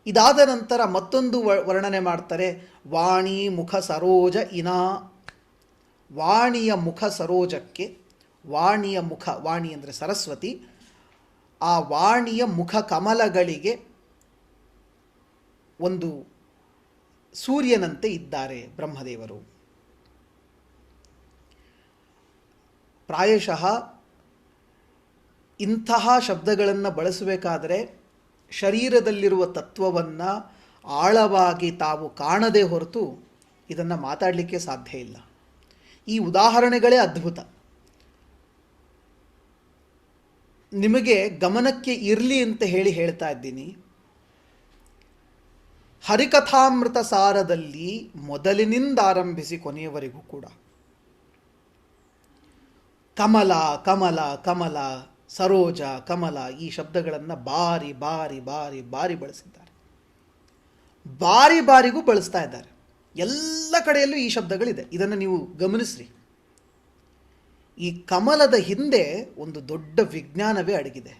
ಇದಾದ ನಂತರ ಮತ್ತೊಂದು ವರ್ಣನೆ ಮಾಡ್ತಾರೆ, ವಾಣಿ ಮುಖ ಸರೋಜ ಇನಾ. ವಾಣಿಯ ಮುಖ ಸರೋಜಕ್ಕೆ, ವಾಣಿಯ ಮುಖ, ವಾಣಿ ಅಂದರೆ ಸರಸ್ವತಿ, ಆ ವಾಣಿಯ ಮುಖ ಕಮಲಗಳಿಗೆ ಒಂದು ಸೂರ್ಯನಂತೆ ಇದ್ದಾರೆ ಬ್ರಹ್ಮದೇವರು. ಪ್ರಾಯಶಃ ಇಂತಹ ಶಬ್ದಗಳನ್ನು ಬಳಸಬೇಕಾದರೆ ಶರೀರದಲ್ಲಿರುವ ತತ್ವವನ್ನು ಆಳವಾಗಿ ತಾವು ಕಾಣದೇ ಹೊರತು ಇದನ್ನು ಮಾತಾಡಲಿಕ್ಕೆ ಸಾಧ್ಯ ಇಲ್ಲ. ಈ ಉದಾಹರಣೆಗಳೇ ಅದ್ಭುತ. ನಿಮಗೆ ಗಮನಕ್ಕೆ ಇರಲಿ ಅಂತ ಹೇಳ್ತಾ ಇದ್ದೀನಿ. ಹರಿಕಥಾಮೃತ ಸಾರದಲ್ಲಿ ಮೊದಲಿನಿಂದ ಆರಂಭಿಸಿ ಕೊನೆಯವರೆಗೂ ಕೂಡ ಕಮಲ ಕಮಲ ಕಮಲ, ಸರೋಜ, ಕಮಲ ಈ ಶಬ್ದಗಳನ್ನು ಬಾರಿ ಬಾರಿ ಬಾರಿ ಬಾರಿ ಬಳಸಿದ್ದಾರೆ. ಬಾರಿ ಬಾರಿಗೂ ಬಳಸ್ತಾ ಇದ್ದಾರೆ. ಎಲ್ಲ ಕಡೆಯಲ್ಲೂ ಈ ಶಬ್ದಗಳಿದೆ. ಇದನ್ನು ನೀವು ಗಮನಿಸ್ರಿ. ಈ ಕಮಲದ ಹಿಂದೆ ಒಂದು ದೊಡ್ಡ ವಿಜ್ಞಾನವೇ ಅಡಗಿದೆ.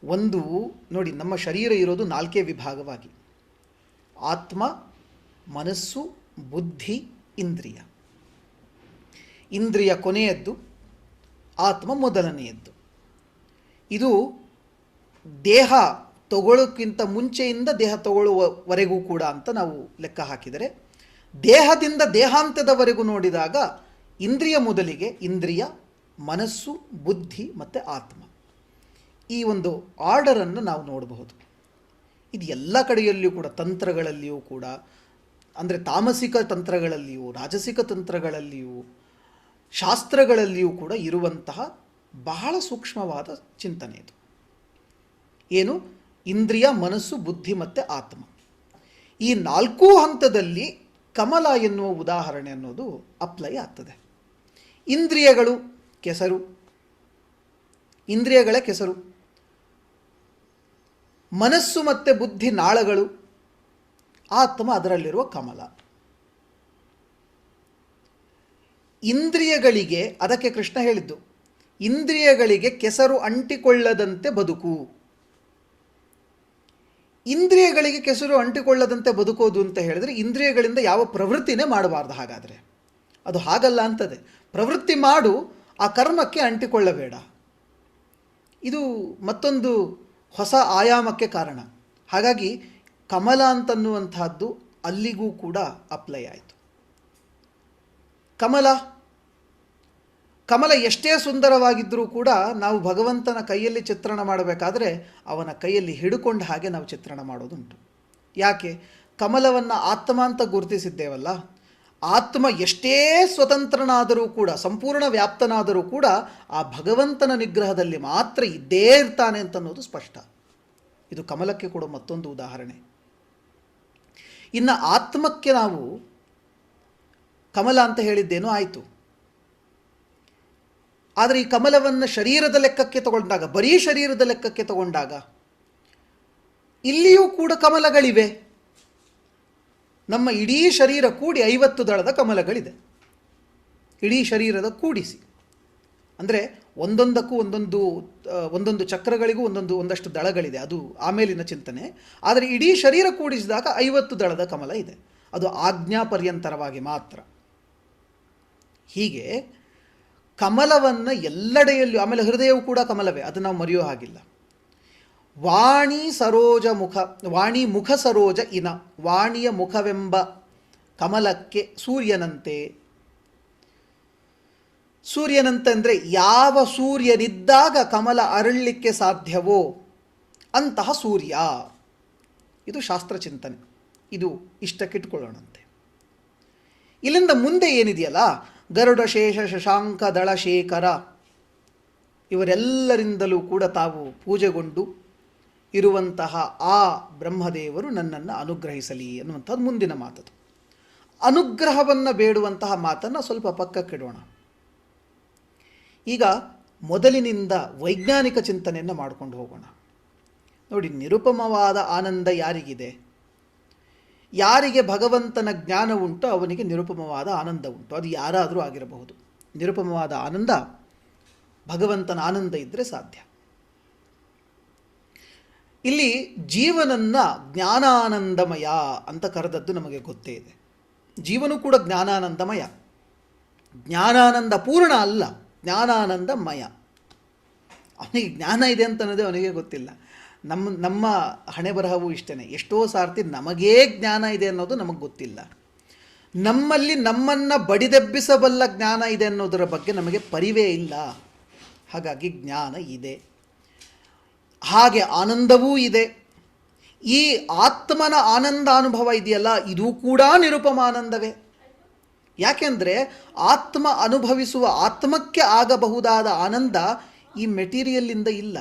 ಒಂದು ನೋಡಿ, ನಮ್ಮ ಶರೀರ ಇರೋದು 4 ವಿಭಾಗವಾಗಿ: ಆತ್ಮ, ಮನಸ್ಸು, ಬುದ್ಧಿ, ಇಂದ್ರಿಯ. ಇಂದ್ರಿಯ ಕೊನೆಯದ್ದು, ಆತ್ಮ ಮೊದಲನೆಯದ್ದು. ಇದು ದೇಹ ತಗೊಳ್ಳೋಕ್ಕಿಂತ ಮುಂಚೆಯಿಂದ ದೇಹ ತಗೊಳ್ಳುವವರೆಗೂ ಕೂಡ ಅಂತ ನಾವು ಲೆಕ್ಕ ಹಾಕಿದರೆ, ದೇಹದಿಂದ ದೇಹಾಂತದವರೆಗೂ ನೋಡಿದಾಗ ಇಂದ್ರಿಯ ಮೊದಲಿಗೆ ಇಂದ್ರಿಯ, ಮನಸ್ಸು, ಬುದ್ಧಿ ಮತ್ತು ಆತ್ಮ. ಈ ಒಂದು ಆರ್ಡರನ್ನು ನಾವು ನೋಡಬಹುದು. ಇದು ಎಲ್ಲ ಕಡೆಯಲ್ಲಿಯೂ ಕೂಡ, ತಂತ್ರಗಳಲ್ಲಿಯೂ ಕೂಡ, ಅಂದರೆ ತಾಮಸಿಕ ತಂತ್ರಗಳಲ್ಲಿಯೂ, ರಾಜಸಿಕ ತಂತ್ರಗಳಲ್ಲಿಯೂ, ಶಾಸ್ತ್ರಗಳಲ್ಲಿಯೂ ಕೂಡ ಇರುವಂತಹ ಬಹಳ ಸೂಕ್ಷ್ಮವಾದ ಚಿಂತನೆ ಇದು. ಏನು? ಇಂದ್ರಿಯ, ಮನಸ್ಸು, ಬುದ್ಧಿ ಮತ್ತು ಆತ್ಮ. ಈ 4 ಹಂತದಲ್ಲಿ ಕಮಲ ಎನ್ನುವ ಉದಾಹರಣೆ ಅನ್ನೋದು ಅಪ್ಲೈ ಆಗ್ತದೆ. ಇಂದ್ರಿಯಗಳು ಕೆಸರು, ಇಂದ್ರಿಯಗಳೇ ಕೆಸರು. ಮನಸ್ಸು ಮತ್ತು ಬುದ್ಧಿ ನಾಳಗಳು, ಆತ್ಮ ಅದರಲ್ಲಿರುವ ಕಮಲ. ಇಂದ್ರಿಯಗಳಿಗೆ, ಅದಕ್ಕೆ ಕೃಷ್ಣ ಹೇಳಿದ್ದು, ಇಂದ್ರಿಯಗಳಿಗೆ ಕೆಸರು ಅಂಟಿಕೊಳ್ಳದಂತೆ ಬದುಕು. ಇಂದ್ರಿಯಗಳಿಗೆ ಕೆಸರು ಅಂಟಿಕೊಳ್ಳದಂತೆ ಬದುಕೋದು ಅಂತ ಹೇಳಿದರೆ ಇಂದ್ರಿಯಗಳಿಂದ ಯಾವ ಪ್ರವೃತ್ತಿನೇ ಮಾಡಬಾರ್ದು. ಹಾಗಾದರೆ ಅದು ಹಾಗಲ್ಲ ಅಂತದೆ. ಪ್ರವೃತ್ತಿ ಮಾಡು, ಆ ಕರ್ಮಕ್ಕೆ ಅಂಟಿಕೊಳ್ಳಬೇಡ. ಇದು ಮತ್ತೊಂದು ಹೊಸ ಆಯಾಮಕ್ಕೆ ಕಾರಣ. ಹಾಗಾಗಿ ಕಮಲ ಅಂತನ್ನುವಂತಹದ್ದು ಅಲ್ಲಿಗೂ ಕೂಡ ಅಪ್ಲೈ ಆಯಿತು. ಕಮಲ ಎಷ್ಟೇ ಸುಂದರವಾಗಿದ್ದರೂ ಕೂಡ ನಾವು ಭಗವಂತನ ಕೈಯಲ್ಲಿ ಚಿತ್ರಣ ಮಾಡಬೇಕಾದ್ರೆ ಅವನ ಕೈಯಲ್ಲಿ ಹಿಡ್ಕೊಂಡು ಹಾಗೆ ನಾವು ಚಿತ್ರಣ ಮಾಡೋದುಂಟು. ಯಾಕೆ? ಕಮಲವನ್ನು ಆತ್ಮ ಅಂತ ಗುರುತಿಸಿದ್ದೇವಲ್ಲ, ಆತ್ಮ ಎಷ್ಟೇ ಸ್ವತಂತ್ರನಾದರೂ ಕೂಡ, ಸಂಪೂರ್ಣ ವ್ಯಾಪ್ತನಾದರೂ ಕೂಡ ಆ ಭಗವಂತನ ನಿಗ್ರಹದಲ್ಲಿ ಮಾತ್ರ ಇದ್ದೇ ಇರ್ತಾನೆ ಅಂತನ್ನೋದು ಸ್ಪಷ್ಟ. ಇದು ಕಮಲಕ್ಕೆ ಕೊಡೋ ಮತ್ತೊಂದು ಉದಾಹರಣೆ. ಇನ್ನು ಆತ್ಮಕ್ಕೆ ನಾವು ಕಮಲ ಅಂತ ಹೇಳಿದ್ದೇನೋ ಆಯಿತು. ಆದರೆ ಈ ಕಮಲವನ್ನು ಶರೀರದ ಲೆಕ್ಕಕ್ಕೆ ತಗೊಂಡಾಗ, ಬರೀ ಶರೀರದ ಲೆಕ್ಕಕ್ಕೆ ತಗೊಂಡಾಗ ಇಲ್ಲಿಯೂ ಕೂಡ ಕಮಲಗಳಿವೆ. ನಮ್ಮ ಇಡೀ ಶರೀರ ಕೂಡಿ 50 ದಳದ ಕಮಲಗಳಿದೆ. ಇಡೀ ಶರೀರದ ಕೂಡಿಸಿ, ಅಂದರೆ ಒಂದೊಂದಕ್ಕೂ ಒಂದೊಂದು ಚಕ್ರಗಳಿಗೂ ಒಂದಷ್ಟು ದಳಗಳಿದೆ. ಅದು ಆಮೇಲಿನ ಚಿಂತನೆ. ಆದರೆ ಇಡೀ ಶರೀರ ಕೂಡಿಸಿದಾಗ 50 ದಳದ ಕಮಲ ಇದೆ. ಅದು ಆಜ್ಞಾಪರ್ಯಂತರವಾಗಿ ಮಾತ್ರ. ಹೀಗೆ ಕಮಲವನ್ನು ಎಲ್ಲೆಡೆಯಲ್ಲೂ, ಆಮೇಲೆ ಹೃದಯವು ಕೂಡ ಕಮಲವೇ, ಅದು ನಾವು ಮರೆಯೋ ಹಾಗಿಲ್ಲ. ವಾಣಿ ಮುಖ ಸರೋಜ ಇನ, ವಾಣಿಯ ಮುಖವೆಂಬ ಕಮಲಕ್ಕೆ ಸೂರ್ಯನಂತಂದರೆ ಯಾವ ಸೂರ್ಯನಿದ್ದಾಗ ಕಮಲ ಅರಳಲಿಕ್ಕೆ ಸಾಧ್ಯವೋ ಅಂತಹ ಸೂರ್ಯ. ಇದು ಶಾಸ್ತ್ರ ಚಿಂತನೆ. ಇದು ಇಷ್ಟಕ್ಕಿಟ್ಕೊಳ್ಳೋಣಂತೆ. ಇಲ್ಲಿಂದ ಮುಂದೆ ಏನಿದೆಯಲ್ಲ, ಗರುಡ ಶೇಷ ಶಶಾಂಕ ದಳಶೇಖರ, ಇವರೆಲ್ಲರಿಂದಲೂ ಕೂಡ ತಾವು ಪೂಜೆಗೊಂಡು ಇರುವಂತಹ ಆ ಬ್ರಹ್ಮದೇವರು ನನ್ನನ್ನು ಅನುಗ್ರಹಿಸಲಿ ಅನ್ನುವಂಥದ್ದು ಮುಂದಿನ ಮಾತದು. ಅನುಗ್ರಹವನ್ನು ಬೇಡುವಂತಹ ಮಾತನ್ನು ಸ್ವಲ್ಪ ಪಕ್ಕಕ್ಕಿಡೋಣ. ಈಗ ಮೊದಲಿನಿಂದ ವೈಜ್ಞಾನಿಕ ಚಿಂತನೆಯನ್ನು ಮಾಡಿಕೊಂಡು ಹೋಗೋಣ. ನೋಡಿ, ನಿರುಪಮವಾದ ಆನಂದ ಯಾರಿಗಿದೆ? ಯಾರಿಗೆ ಭಗವಂತನ ಜ್ಞಾನ ಉಂಟು ಅವನಿಗೆ ನಿರುಪಮವಾದ ಆನಂದ ಉಂಟು. ಅದು ಯಾರಾದರೂ ಆಗಿರಬಹುದು. ನಿರುಪಮವಾದ ಆನಂದ, ಭಗವಂತನ ಆನಂದ ಇದ್ದರೆ ಸಾಧ್ಯ. ಇಲ್ಲಿ ಜೀವನನ್ನ ಜ್ಞಾನಾನಂದಮಯ ಅಂತ ಕರೆದದ್ದು ನಮಗೆ ಗೊತ್ತೇ ಇದೆ. ಜೀವನೂ ಕೂಡ ಜ್ಞಾನಾನಂದಮಯ. ಜ್ಞಾನಾನಂದ ಪೂರ್ಣ ಅಲ್ಲ, ಜ್ಞಾನಾನಂದಮಯ. ಅವನಿಗೆ ಜ್ಞಾನ ಇದೆ ಅಂತ ಅನ್ನೋದೇ ಅವನಿಗೆ ಗೊತ್ತಿಲ್ಲ. ನಮ್ಮ ಹಣೆ ಬರಹವೂ ಇಷ್ಟೇ. ಎಷ್ಟೋ ಸಾರ್ತಿ ನಮಗೇ ಜ್ಞಾನ ಇದೆ ಅನ್ನೋದು ನಮಗೆ ಗೊತ್ತಿಲ್ಲ. ನಮ್ಮಲ್ಲಿ ನಮ್ಮನ್ನು ಬಡಿದೆಬ್ಬಿಸಬಲ್ಲ ಜ್ಞಾನ ಇದೆ ಅನ್ನೋದರ ಬಗ್ಗೆ ನಮಗೆ ಪರಿವೇ ಇಲ್ಲ. ಹಾಗಾಗಿ ಜ್ಞಾನ ಇದೆ, ಹಾಗೆ ಆನಂದವೂ ಇದೆ. ಈ ಆತ್ಮನ ಆನಂದಾನುಭವ ಇದೆಯಲ್ಲ, ಇದು ಕೂಡ ನಿರುಪಮ ಆನಂದವೇ. ಯಾಕೆಂದರೆ ಆತ್ಮ ಅನುಭವಿಸುವ, ಆತ್ಮಕ್ಕೆ ಆಗಬಹುದಾದ ಆನಂದ ಈ ಮೆಟೀರಿಯಲ್ಲಿಂದ ಇಲ್ಲ,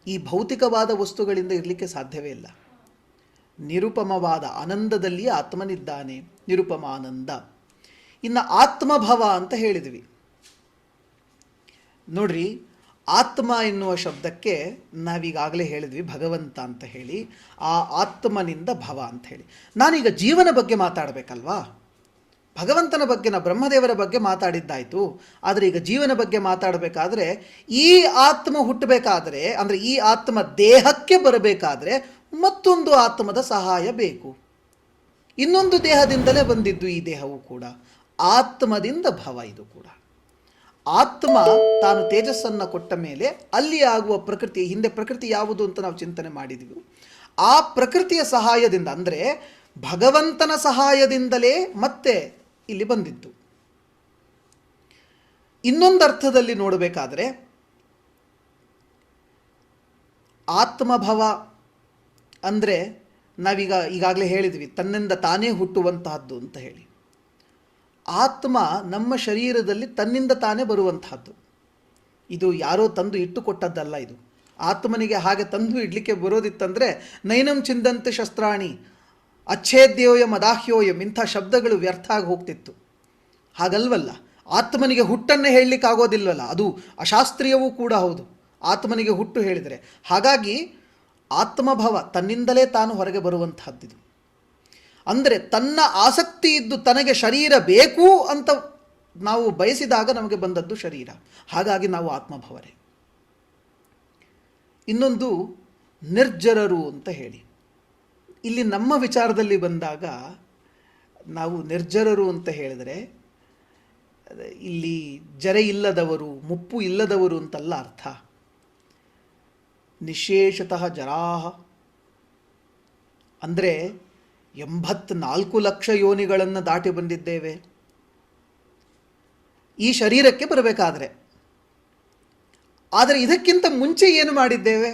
ಈ ಭೌತಿಕವಾದ ವಸ್ತುಗಳಿಂದ ಇರಲಿಕ್ಕೆ ಸಾಧ್ಯವೇ ಇಲ್ಲ. ನಿರುಪಮವಾದ ಆನಂದದಲ್ಲಿ ಆತ್ಮನಿದ್ದಾನೆ, ನಿರುಪಮ ಆನಂದ. ಇನ್ನು ಆತ್ಮಭವ ಅಂತ ಹೇಳಿದ್ವಿ. ನೋಡ್ರಿ, ಆತ್ಮ ಎನ್ನುವ ಶಬ್ದಕ್ಕೆ ನಾವೀಗಾಗಲೇ ಹೇಳಿದ್ವಿ ಭಗವಂತ ಅಂತ ಹೇಳಿ, ಆ ಆತ್ಮನಿಂದ ಭವ ಅಂತ ಹೇಳಿ. ನಾನೀಗ ಜೀವನ ಬಗ್ಗೆ ಮಾತಾಡಬೇಕಲ್ವಾ? ಭಗವಂತನ ಬಗ್ಗೆ ನಾವು ಬ್ರಹ್ಮದೇವರ ಬಗ್ಗೆ ಮಾತಾಡಿದ್ದಾಯಿತು. ಆದರೆ ಈಗ ಜೀವನ ಬಗ್ಗೆ ಮಾತಾಡಬೇಕಾದ್ರೆ ಈ ಆತ್ಮ ಹುಟ್ಟಬೇಕಾದ್ರೆ, ಅಂದರೆ ಈ ಆತ್ಮ ದೇಹಕ್ಕೆ ಬರಬೇಕಾದ್ರೆ ಮತ್ತೊಂದು ಆತ್ಮದ ಸಹಾಯ ಬೇಕು. ಇನ್ನೊಂದು ದೇಹದಿಂದಲೇ ಬಂದಿದ್ದು ಈ ದೇಹವು ಕೂಡ. ಆತ್ಮದಿಂದ ಭವ ಇದು ಕೂಡ. ಆತ್ಮ ತಾನು ತೇಜಸ್ಸನ್ನು ಕೊಟ್ಟ ಮೇಲೆ ಅಲ್ಲಿ ಆಗುವ ಪ್ರಕೃತಿ, ಹಿಂದೆ ಪ್ರಕೃತಿ ಯಾವುದು ಅಂತ ನಾವು ಚಿಂತನೆ ಮಾಡಿದೆವು, ಆ ಪ್ರಕೃತಿಯ ಸಹಾಯದಿಂದ, ಅಂದರೆ ಭಗವಂತನ ಸಹಾಯದಿಂದಲೇ ಮತ್ತೆ ಇಲ್ಲಿ ಬಂದಿದ್ದು. ಇನ್ನೊಂದು ಅರ್ಥದಲ್ಲಿ ನೋಡಬೇಕಾದ್ರೆ ಆತ್ಮಭವ ಅಂದರೆ ಈಗಾಗಲೇ ಹೇಳಿದ್ವಿ, ತನ್ನಿಂದ ತಾನೇ ಹುಟ್ಟುವಂತಹದ್ದು ಅಂತ ಹೇಳಿ. ಆತ್ಮ ನಮ್ಮ ಶರೀರದಲ್ಲಿ ತನ್ನಿಂದ ತಾನೇ ಬರುವಂತಹದ್ದು. ಇದು ಯಾರೋ ತಂದು ಇಟ್ಟುಕೊಟ್ಟದ್ದಲ್ಲ. ಇದು ಆತ್ಮನಿಗೆ ಹಾಗೆ ತಂದು ಇಡಲಿಕ್ಕೆ ಬರೋದಿತ್ತಂದರೆ ನೈನಂ ಚಿಂದಂತೆ ಶಸ್ತ್ರಾಣಿ ಅಚ್ಛೇದ್ಯೋಯಂ ಅದಾಹ್ಯೋಯಂ ಇಂಥ ಶಬ್ದಗಳು ವ್ಯರ್ಥ ಆಗಿ ಹೋಗ್ತಿತ್ತು. ಹಾಗಲ್ವಲ್ಲ, ಆತ್ಮನಿಗೆ ಹುಟ್ಟನ್ನೇ ಹೇಳಲಿಕ್ಕಾಗೋದಿಲ್ವಲ್ಲ, ಅದು ಅಶಾಸ್ತ್ರೀಯವೂ ಕೂಡ ಹೌದು ಆತ್ಮನಿಗೆ ಹುಟ್ಟು ಹೇಳಿದರೆ. ಹಾಗಾಗಿ ಆತ್ಮಭವ ತನ್ನಿಂದಲೇ ತಾನು ಹೊರಗೆ ಬರುವಂತಹದ್ದಿದು. ಅಂದರೆ ತನ್ನ ಆಸಕ್ತಿ ಇದ್ದು ತನಗೆ ಶರೀರ ಬೇಕು ಅಂತ ನಾವು ಬಯಸಿದಾಗ ನಮಗೆ ಬಂದದ್ದು ಶರೀರ. ಹಾಗಾಗಿ ನಾವು ಆತ್ಮಭವರೇ. ಇನ್ನೊಂದು ನಿರ್ಜರರು ಅಂತ ಹೇಳಿ. ಇಲ್ಲಿ ನಮ್ಮ ವಿಚಾರದಲ್ಲಿ ಬಂದಾಗ ನಾವು ನಿರ್ಜರರು ಅಂತ ಹೇಳಿದರೆ ಇಲ್ಲಿ ಜರೆ ಇಲ್ಲದವರು, ಮುಪ್ಪು ಇಲ್ಲದವರು ಅಂತಲ್ಲ ಅರ್ಥ. ನಿಶೇಷತಃ ಜರಾಹ ಅಂದರೆ 84 ಲಕ್ಷ ಯೋನಿಗಳನ್ನು ದಾಟಿ ಬಂದಿದ್ದೇವೆ ಈ ಶರೀರಕ್ಕೆ ಬರಬೇಕಾದ್ರೆ. ಆದರೆ ಇದಕ್ಕಿಂತ ಮುಂಚೆ ಏನು ಮಾಡಿದ್ದೇವೆ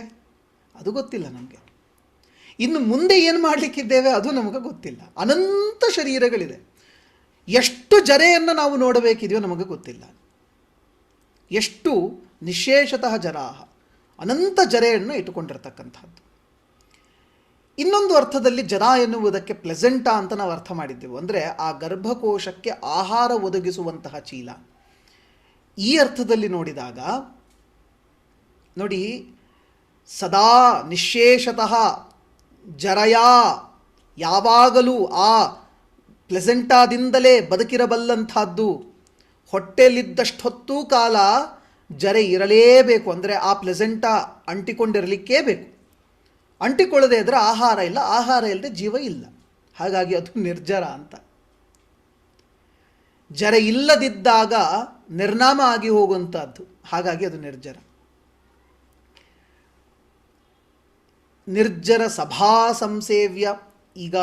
ಅದು ಗೊತ್ತಿಲ್ಲ ನಮಗೆ. ಇನ್ನು ಮುಂದೆ ಏನು ಮಾಡಲಿಕ್ಕಿದ್ದೇವೆ ಅದು ನಮಗೆ ಗೊತ್ತಿಲ್ಲ. ಅನಂತ ಶರೀರಗಳಿದೆ. ಎಷ್ಟು ಜರೆಯನ್ನು ನಾವು ನೋಡಬೇಕಿದೆಯೋ ನಮಗೆ ಗೊತ್ತಿಲ್ಲ. ಎಷ್ಟು ನಿಶೇಷತಃ ಜರಾಹ, ಅನಂತ ಜರೆಯನ್ನು ಇಟ್ಟುಕೊಂಡಿರ್ತಕ್ಕಂಥದ್ದು. ಇನ್ನೊಂದು ಅರ್ಥದಲ್ಲಿ ಜರ ಎನ್ನುವುದಕ್ಕೆ ಪ್ಲೆಸೆಂಟ ಅಂತ ನಾವು ಅರ್ಥ ಮಾಡಿದ್ದೆವು. ಅಂದರೆ ಆ ಗರ್ಭಕೋಶಕ್ಕೆ ಆಹಾರ ಒದಗಿಸುವಂತಹ ಚೀಲ. ಈ ಅರ್ಥದಲ್ಲಿ ನೋಡಿದಾಗ ನೋಡಿ, ಸದಾ ನಿಶೇಷತಃ ಜರಯ, ಯಾವಾಗಲೂ ಆ ಪ್ಲೆಸೆಂಟಾದಿಂದಲೇ ಬದುಕಿರಬಲ್ಲಂಥದ್ದು. ಹೊಟ್ಟೆಯಲ್ಲಿದ್ದಷ್ಟೊತ್ತೂ ಕಾಲ ಜರೆ ಇರಲೇಬೇಕು. ಅಂದರೆ ಆ ಪ್ಲೆಸೆಂಟ ಅಂಟಿಕೊಂಡಿರಲಿಕ್ಕೇ ಬೇಕು. ಅಂಟಿಕೊಳ್ಳದೆ ಇದ್ದರೆ ಆಹಾರ ಇಲ್ಲ, ಆಹಾರ ಇಲ್ಲದೆ ಜೀವ ಇಲ್ಲ. ಹಾಗಾಗಿ ಅದು ನಿರ್ಜರ ಅಂತ. ಜರ ಇಲ್ಲದಿದ್ದಾಗ ನಿರ್ನಾಮ ಆಗಿ ಹೋಗುವಂಥದ್ದು. ಹಾಗಾಗಿ ಅದು ನಿರ್ಜರ. ನಿರ್ಜರ ಸಭಾ ಸಂಸೇವ್ಯ. ಈಗ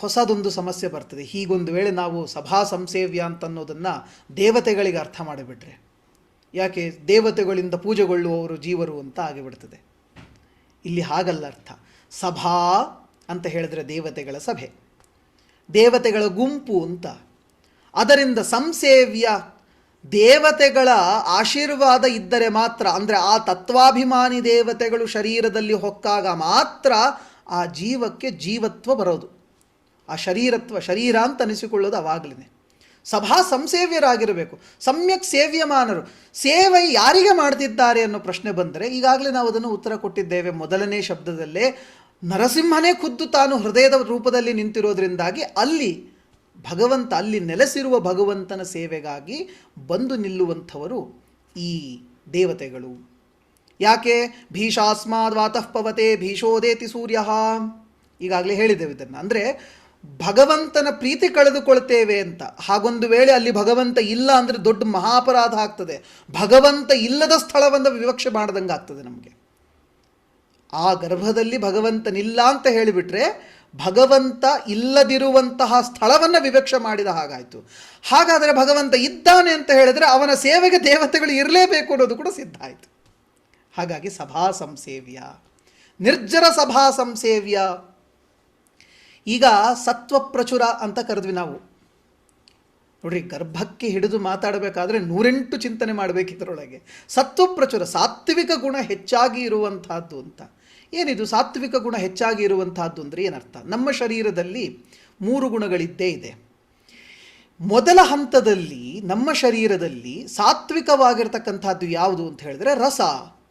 ಹೊಸದೊಂದು ಸಮಸ್ಯೆ ಬರ್ತದೆ. ಹೀಗೊಂದು ವೇಳೆ ನಾವು ಸಭಾ ಸಂಸೇವ್ಯ ಅಂತನ್ನೋದನ್ನು ದೇವತೆಗಳಿಗೆ ಅರ್ಥ ಮಾಡಿಬಿಟ್ರೆ, ಯಾಕೆ ದೇವತೆಗಳಿಂದ ಪೂಜೆಗೊಳ್ಳುವವರು ಜೀವರು ಅಂತ ಆಗಿಬಿಡ್ತದೆ. ಇಲ್ಲಿ ಹಾಗಲ್ಲ ಅರ್ಥ. ಸಭಾ ಅಂತ ಹೇಳಿದ್ರೆ ದೇವತೆಗಳ ಸಭೆ, ದೇವತೆಗಳ ಗುಂಪು ಅಂತ. ಅದರಿಂದ ಸಂಸೇವ್ಯ, ದೇವತೆಗಳ ಆಶೀರ್ವಾದ ಇದ್ದರೆ ಮಾತ್ರ, ಅಂದರೆ ಆ ತತ್ವಾಭಿಮಾನಿ ದೇವತೆಗಳು ಶರೀರದಲ್ಲಿ ಹೊಕ್ಕಾಗ ಮಾತ್ರ ಆ ಜೀವಕ್ಕೆ ಜೀವತ್ವ ಬರೋದು. ಆ ಶರೀರ ಅಂತ ಅನಿಸಿಕೊಳ್ಳೋದು ಅವಾಗಲೇ. ಸಭಾ ಸಂಸೇವ್ಯರಾಗಿರಬೇಕು, ಸಮ್ಯಕ್ ಸೇವ್ಯಮಾನರು. ಸೇವೆ ಯಾರಿಗೆ ಮಾಡ್ತಿದ್ದಾರೆ ಅನ್ನೋ ಪ್ರಶ್ನೆ ಬಂದರೆ ಈಗಾಗಲೇ ನಾವು ಅದನ್ನು ಉತ್ತರ ಕೊಟ್ಟಿದ್ದೇವೆ. ಮೊದಲನೇ ಶಬ್ದದಲ್ಲೇ ನರಸಿಂಹನೇ ಖುದ್ದು ತಾನು ಹೃದಯದ ರೂಪದಲ್ಲಿ ನಿಂತಿರೋದ್ರಿಂದಾಗಿ ಅಲ್ಲಿ ಭಗವಂತ, ಅಲ್ಲಿ ನೆಲೆಸಿರುವ ಭಗವಂತನ ಸೇವೆಗಾಗಿ ಬಂದು ನಿಲ್ಲುವಂಥವರು ಈ ದೇವತೆಗಳು. ಯಾಕೆ ಭೀಷಾಸ್ಮಾದ್ ವಾತಃ ಪವತೆ ಭೀಷೋದೇತಿ ಸೂರ್ಯ, ಈಗಾಗಲೇ ಹೇಳಿದ್ದೇವೆ ಇದನ್ನು. ಅಂದರೆ ಭಗವಂತನ ಪ್ರೀತಿ ಕಳೆದುಕೊಳ್ತೇವೆ ಅಂತ. ಹಾಗೊಂದು ವೇಳೆ ಅಲ್ಲಿ ಭಗವಂತ ಇಲ್ಲ ಅಂದರೆ ದೊಡ್ಡ ಮಹಾಪರಾಧ ಆಗ್ತದೆ. ಭಗವಂತ ಇಲ್ಲದ ಸ್ಥಳವನ್ನು ವಿವಕ್ಷೆ ಮಾಡ್ದಂಗೆ ಆಗ್ತದೆ ನಮಗೆ. ಆ ಗರ್ಭದಲ್ಲಿ ಭಗವಂತನಿಲ್ಲ ಅಂತ ಹೇಳಿಬಿಟ್ರೆ ಭಗವಂತ ಇಲ್ಲದಿರುವಂತಹ ಸ್ಥಳವನ್ನು ವಿವಕ್ಷೆ ಮಾಡಿದ ಹಾಗಾಯಿತು. ಹಾಗಾದರೆ ಭಗವಂತ ಇದ್ದಾನೆ ಅಂತ ಹೇಳಿದರೆ ಅವನ ಸೇವೆಗೆ ದೇವತೆಗಳು ಇರಲೇಬೇಕು ಅನ್ನೋದು ಕೂಡ ಸಿದ್ಧ ಆಯಿತು. ಹಾಗಾಗಿ ಸಭಾ ಸಂಸೇವ್ಯ, ನಿರ್ಜರ ಸಭಾ ಸಂಸೇವ್ಯ. ಈಗ ಸತ್ವಪ್ರಚುರ ಅಂತ ಕರೆದ್ವಿ ನಾವು. ನೋಡ್ರಿ, ಗರ್ಭಕ್ಕೆ ಹಿಡಿದು ಮಾತಾಡಬೇಕಾದ್ರೆ 108 ಚಿಂತನೆ ಮಾಡಬೇಕಿದ್ರೊಳಗೆ. ಸತ್ವಪ್ರಚುರ, ಸಾತ್ವಿಕ ಗುಣ ಹೆಚ್ಚಾಗಿ ಇರುವಂತಹದ್ದು ಅಂತ. ಏನಿದು ಸಾತ್ವಿಕ ಗುಣ ಹೆಚ್ಚಾಗಿ ಇರುವಂತಹದ್ದು ಅಂದರೆ ಏನರ್ಥ? ನಮ್ಮ ಶರೀರದಲ್ಲಿ 3 ಗುಣಗಳಿದ್ದೇ ಇದೆ. ಮೊದಲ ಹಂತದಲ್ಲಿ ನಮ್ಮ ಶರೀರದಲ್ಲಿ ಸಾತ್ವಿಕವಾಗಿರ್ತಕ್ಕಂಥದ್ದು ಯಾವುದು ಅಂತ ಹೇಳಿದ್ರೆ ರಸ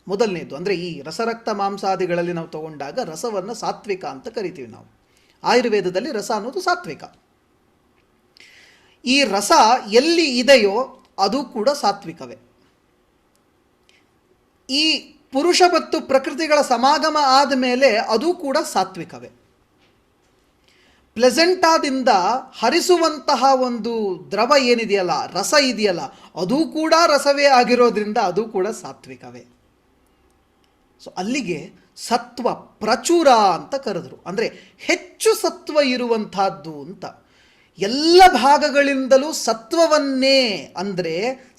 ಮೊದಲನೇದು. ಅಂದರೆ ಈ ರಸರಕ್ತ ಮಾಂಸಾದಿಗಳಲ್ಲಿ ನಾವು ತಗೊಂಡಾಗ ರಸವನ್ನು ಸಾತ್ವಿಕ ಅಂತ ಕರಿತೀವಿ ನಾವು. ಆಯುರ್ವೇದದಲ್ಲಿ ರಸ ಅನ್ನೋದು ಸಾತ್ವಿಕ. ಈ ರಸ ಎಲ್ಲಿ ಇದೆಯೋ ಅದು ಕೂಡ ಸಾತ್ವಿಕವೇ. ಈ ಪುರುಷ ಮತ್ತು ಪ್ರಕೃತಿಗಳ ಸಮಾಗಮ ಆದ ಮೇಲೆ ಅದು ಕೂಡ ಸಾತ್ವಿಕವೇ. ಪ್ಲೆಸೆಂಟಾದಿಂದ ಹರಿಸುವಂತಹ ಒಂದು ದ್ರವ ಏನಿದೆಯಲ್ಲ, ರಸ ಇದೆಯಲ್ಲ, ಅದು ಕೂಡ ರಸವೇ ಆಗಿರೋದ್ರಿಂದ ಅದು ಕೂಡ ಸಾತ್ವಿಕವೇ. ಸೊ ಅಲ್ಲಿಗೆ ಸತ್ವ ಪ್ರಚುರ ಅಂತ ಕರೆದರು, ಅಂದರೆ ಹೆಚ್ಚು ಸತ್ವ ಇರುವಂತಹದ್ದು ಅಂತ. ಎಲ್ಲ ಭಾಗಗಳಿಂದಲೂ ಸತ್ವವನ್ನೇ, ಅಂದರೆ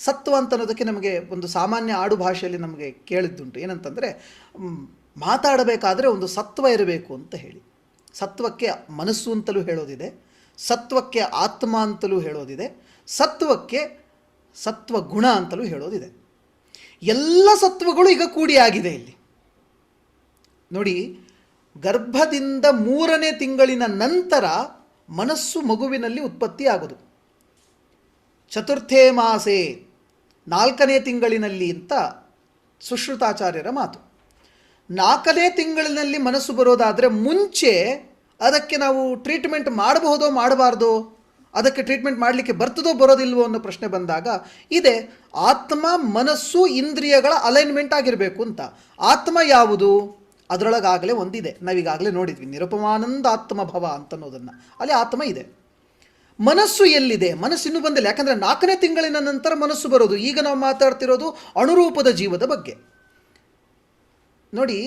ಸತ್ವ ಅಂತ ಅನ್ನೋದಕ್ಕೆ ನಮಗೆ ಒಂದು ಸಾಮಾನ್ಯ ಆಡು ಭಾಷೆಯಲ್ಲಿ ನಮಗೆ ಕೇಳಿದ್ದುಂಟು, ಏನಂತಂದರೆ ಮಾತಾಡಬೇಕಾದ್ರೆ ಒಂದು ಸತ್ವ ಇರಬೇಕು ಅಂತ ಹೇಳಿ. ಸತ್ವಕ್ಕೆ ಮನಸ್ಸು ಅಂತಲೂ ಹೇಳೋದಿದೆ, ಸತ್ವಕ್ಕೆ ಆತ್ಮ ಅಂತಲೂ ಹೇಳೋದಿದೆ, ಸತ್ವಕ್ಕೆ ಸತ್ವಗುಣ ಅಂತಲೂ ಹೇಳೋದಿದೆ. ಎಲ್ಲ ಸತ್ವಗಳು ಈಗ ಕೂಡಿಯಾಗಿದೆ ಇಲ್ಲಿ ನೋಡಿ. ಗರ್ಭದಿಂದ 3ನೇ ತಿಂಗಳಿನ ನಂತರ ಮನಸ್ಸು ಮಗುವಿನಲ್ಲಿ ಉತ್ಪತ್ತಿ ಆಗೋದು. ಚತುರ್ಥೇ ಮಾಸೆ, 4ನೇ ತಿಂಗಳಿನಲ್ಲಿ ಅಂತ ಸುಶ್ರುತಾಚಾರ್ಯರ ಮಾತು. 4ನೇ ತಿಂಗಳಿನಲ್ಲಿ ಮನಸ್ಸು ಬರೋದಾದರೆ ಮುಂಚೆ ಅದಕ್ಕೆ ನಾವು ಟ್ರೀಟ್ಮೆಂಟ್ ಮಾಡಬಹುದೋ ಮಾಡಬಾರ್ದೋ, ಅದಕ್ಕೆ ಟ್ರೀಟ್ಮೆಂಟ್ ಮಾಡಲಿಕ್ಕೆ ಬರ್ತದೋ ಬರೋದಿಲ್ವೋ ಅನ್ನೋ ಪ್ರಶ್ನೆ ಬಂದಾಗ ಇದೆ, ಆತ್ಮ ಮನಸ್ಸು ಇಂದ್ರಿಯಗಳ ಅಲೈನ್ಮೆಂಟ್ ಆಗಿರಬೇಕು ಅಂತ. ಆತ್ಮ ಯಾವುದು? ಅದರೊಳಗಾಗಲೇ ಒಂದಿದೆ, ನಾವೀಗಾಗಲೇ ನೋಡಿದ್ವಿ, ನಿರುಪಮಾನಂದ ಆತ್ಮಭವ ಅಂತನ್ನೋದನ್ನು. ಅಲ್ಲಿ ಆತ್ಮ ಇದೆ. ಮನಸ್ಸು ಎಲ್ಲಿದೆ? ಮನಸ್ಸು ಇನ್ನೂ ಬಂದಿಲ್ಲ, ಯಾಕಂದರೆ 4ನೇ ತಿಂಗಳಿನ ನಂತರ ಮನಸ್ಸು ಬರೋದು. ಈಗ ನಾವು ಮಾತಾಡ್ತಿರೋದು ಅಣುರೂಪದ ಜೀವದ ಬಗ್ಗೆ ನೋಡಿ.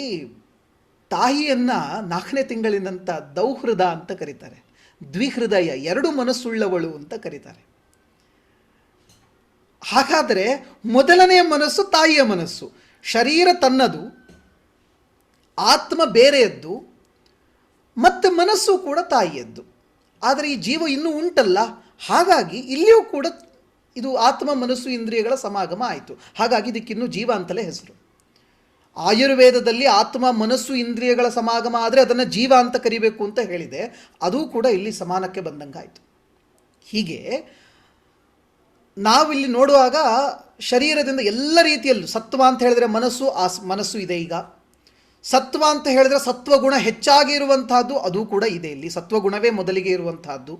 ತಾಯಿಯನ್ನು 4ನೇ ತಿಂಗಳಿನಂತ ದೌಹೃದ ಅಂತ ಕರೀತಾರೆ, ದ್ವಿಹೃದಯ, 2 ಮನಸ್ಸುಳ್ಳವಳು ಅಂತ ಕರೀತಾರೆ. ಹಾಗಾದರೆ ಮೊದಲನೆಯ ಮನಸ್ಸು ತಾಯಿಯ ಮನಸ್ಸು. ಶರೀರ ತನ್ನದು, ಆತ್ಮ ಬೇರೆಯದ್ದು, ಮತ್ತು ಮನಸ್ಸು ಕೂಡ ತಾಯಿಯದ್ದು. ಆದರೆ ಈ ಜೀವ ಇನ್ನೂ ಉಂಟಲ್ಲ, ಹಾಗಾಗಿ ಇಲ್ಲಿಯೂ ಕೂಡ ಇದು ಆತ್ಮ ಮನಸ್ಸು ಇಂದ್ರಿಯಗಳ ಸಮಾಗಮ ಆಯಿತು. ಹಾಗಾಗಿ ಇದಕ್ಕಿನ್ನೂ ಜೀವ ಅಂತಲೇ ಹೆಸರು. ಆಯುರ್ವೇದದಲ್ಲಿ ಆತ್ಮ ಮನಸ್ಸು ಇಂದ್ರಿಯಗಳ ಸಮಾಗಮ ಆದರೆ ಅದನ್ನು ಜೀವ ಅಂತ ಕರಿಬೇಕು ಅಂತ ಹೇಳಿದೆ, ಅದೂ ಕೂಡ ಇಲ್ಲಿ ಸಮಾನಕ್ಕೆ ಬಂದಂಗಾಯಿತು. ಹೀಗೆ ನಾವಿಲ್ಲಿ ನೋಡುವಾಗ ಶರೀರದಿಂದ ಎಲ್ಲ ರೀತಿಯಲ್ಲೂ ಸತ್ವ ಅಂತ ಹೇಳಿದ್ರೆ ಮನಸ್ಸು, ಮನಸ್ಸು ಇದೆ. ಈಗ ಸತ್ವ ಅಂತ ಹೇಳಿದ್ರೆ ಸತ್ವಗುಣ ಹೆಚ್ಚಾಗಿ ಇರುವಂತಹದ್ದು, ಅದು ಕೂಡ ಇದೆ ಇಲ್ಲಿ. ಸತ್ವಗುಣವೇ ಮೊದಲಿಗೆ ಇರುವಂತಹದ್ದು.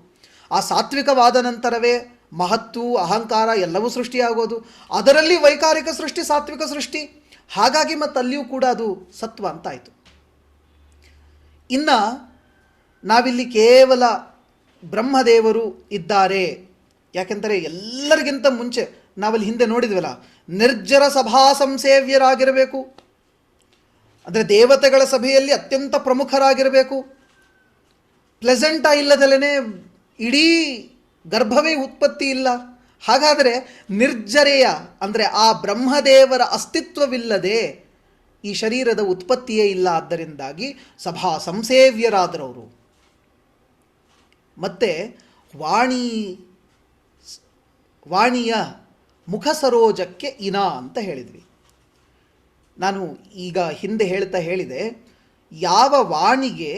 ಆ ಸಾತ್ವಿಕವಾದ ನಂತರವೇ ಮಹತ್ತು, ಅಹಂಕಾರ ಎಲ್ಲವೂ ಸೃಷ್ಟಿಯಾಗೋದು. ಅದರಲ್ಲಿ ವೈಕಾರಿಕ ಸೃಷ್ಟಿ, ಸಾತ್ವಿಕ ಸೃಷ್ಟಿ. ಹಾಗಾಗಿ ಮತ್ತು ಅಲ್ಲಿಯೂ ಕೂಡ ಅದು ಸತ್ವ ಅಂತ ಆಯಿತು. ಇನ್ನು ನಾವಿಲ್ಲಿ ಕೇವಲ ಬ್ರಹ್ಮದೇವರು ಇದ್ದಾರೆ, ಯಾಕೆಂದರೆ ಎಲ್ಲರಿಗಿಂತ ಮುಂಚೆ ನಾವಲ್ಲಿ ಹಿಂದೆ ನೋಡಿದ್ವಲ್ಲ, ನಿರ್ಜರ ಸಭಾ ಸಂಸೇವ್ಯರಾಗಿರಬೇಕು, ಅಂದರೆ ದೇವತೆಗಳ ಸಭೆಯಲ್ಲಿ ಅತ್ಯಂತ ಪ್ರಮುಖರಾಗಿರಬೇಕು. ಪ್ಲೆಸೆಂಟ ಇಲ್ಲದಲೇ ಇಡೀ ಗರ್ಭವೇ ಉತ್ಪತ್ತಿ ಇಲ್ಲ. ಹಾಗಾದರೆ ನಿರ್ಜರೆಯ, ಅಂದರೆ ಆ ಬ್ರಹ್ಮದೇವರ ಅಸ್ತಿತ್ವವಿಲ್ಲದೆ ಈ ಶರೀರದ ಉತ್ಪತ್ತಿಯೇ ಇಲ್ಲ. ಆದ್ದರಿಂದಾಗಿ ಸಭಾ ಸಂಸೇವ್ಯರಾದರವರು. ಮತ್ತು ವಾಣಿಯ ಮುಖ ಸರೋಜಕ್ಕೆ ಇನ ಅಂತ ಹೇಳಿದ್ವಿ. ನಾನು ಈಗ ಹಿಂದೆ ಹೇಳಿದೆ, ಯಾವ ವಾಣಿಗೆ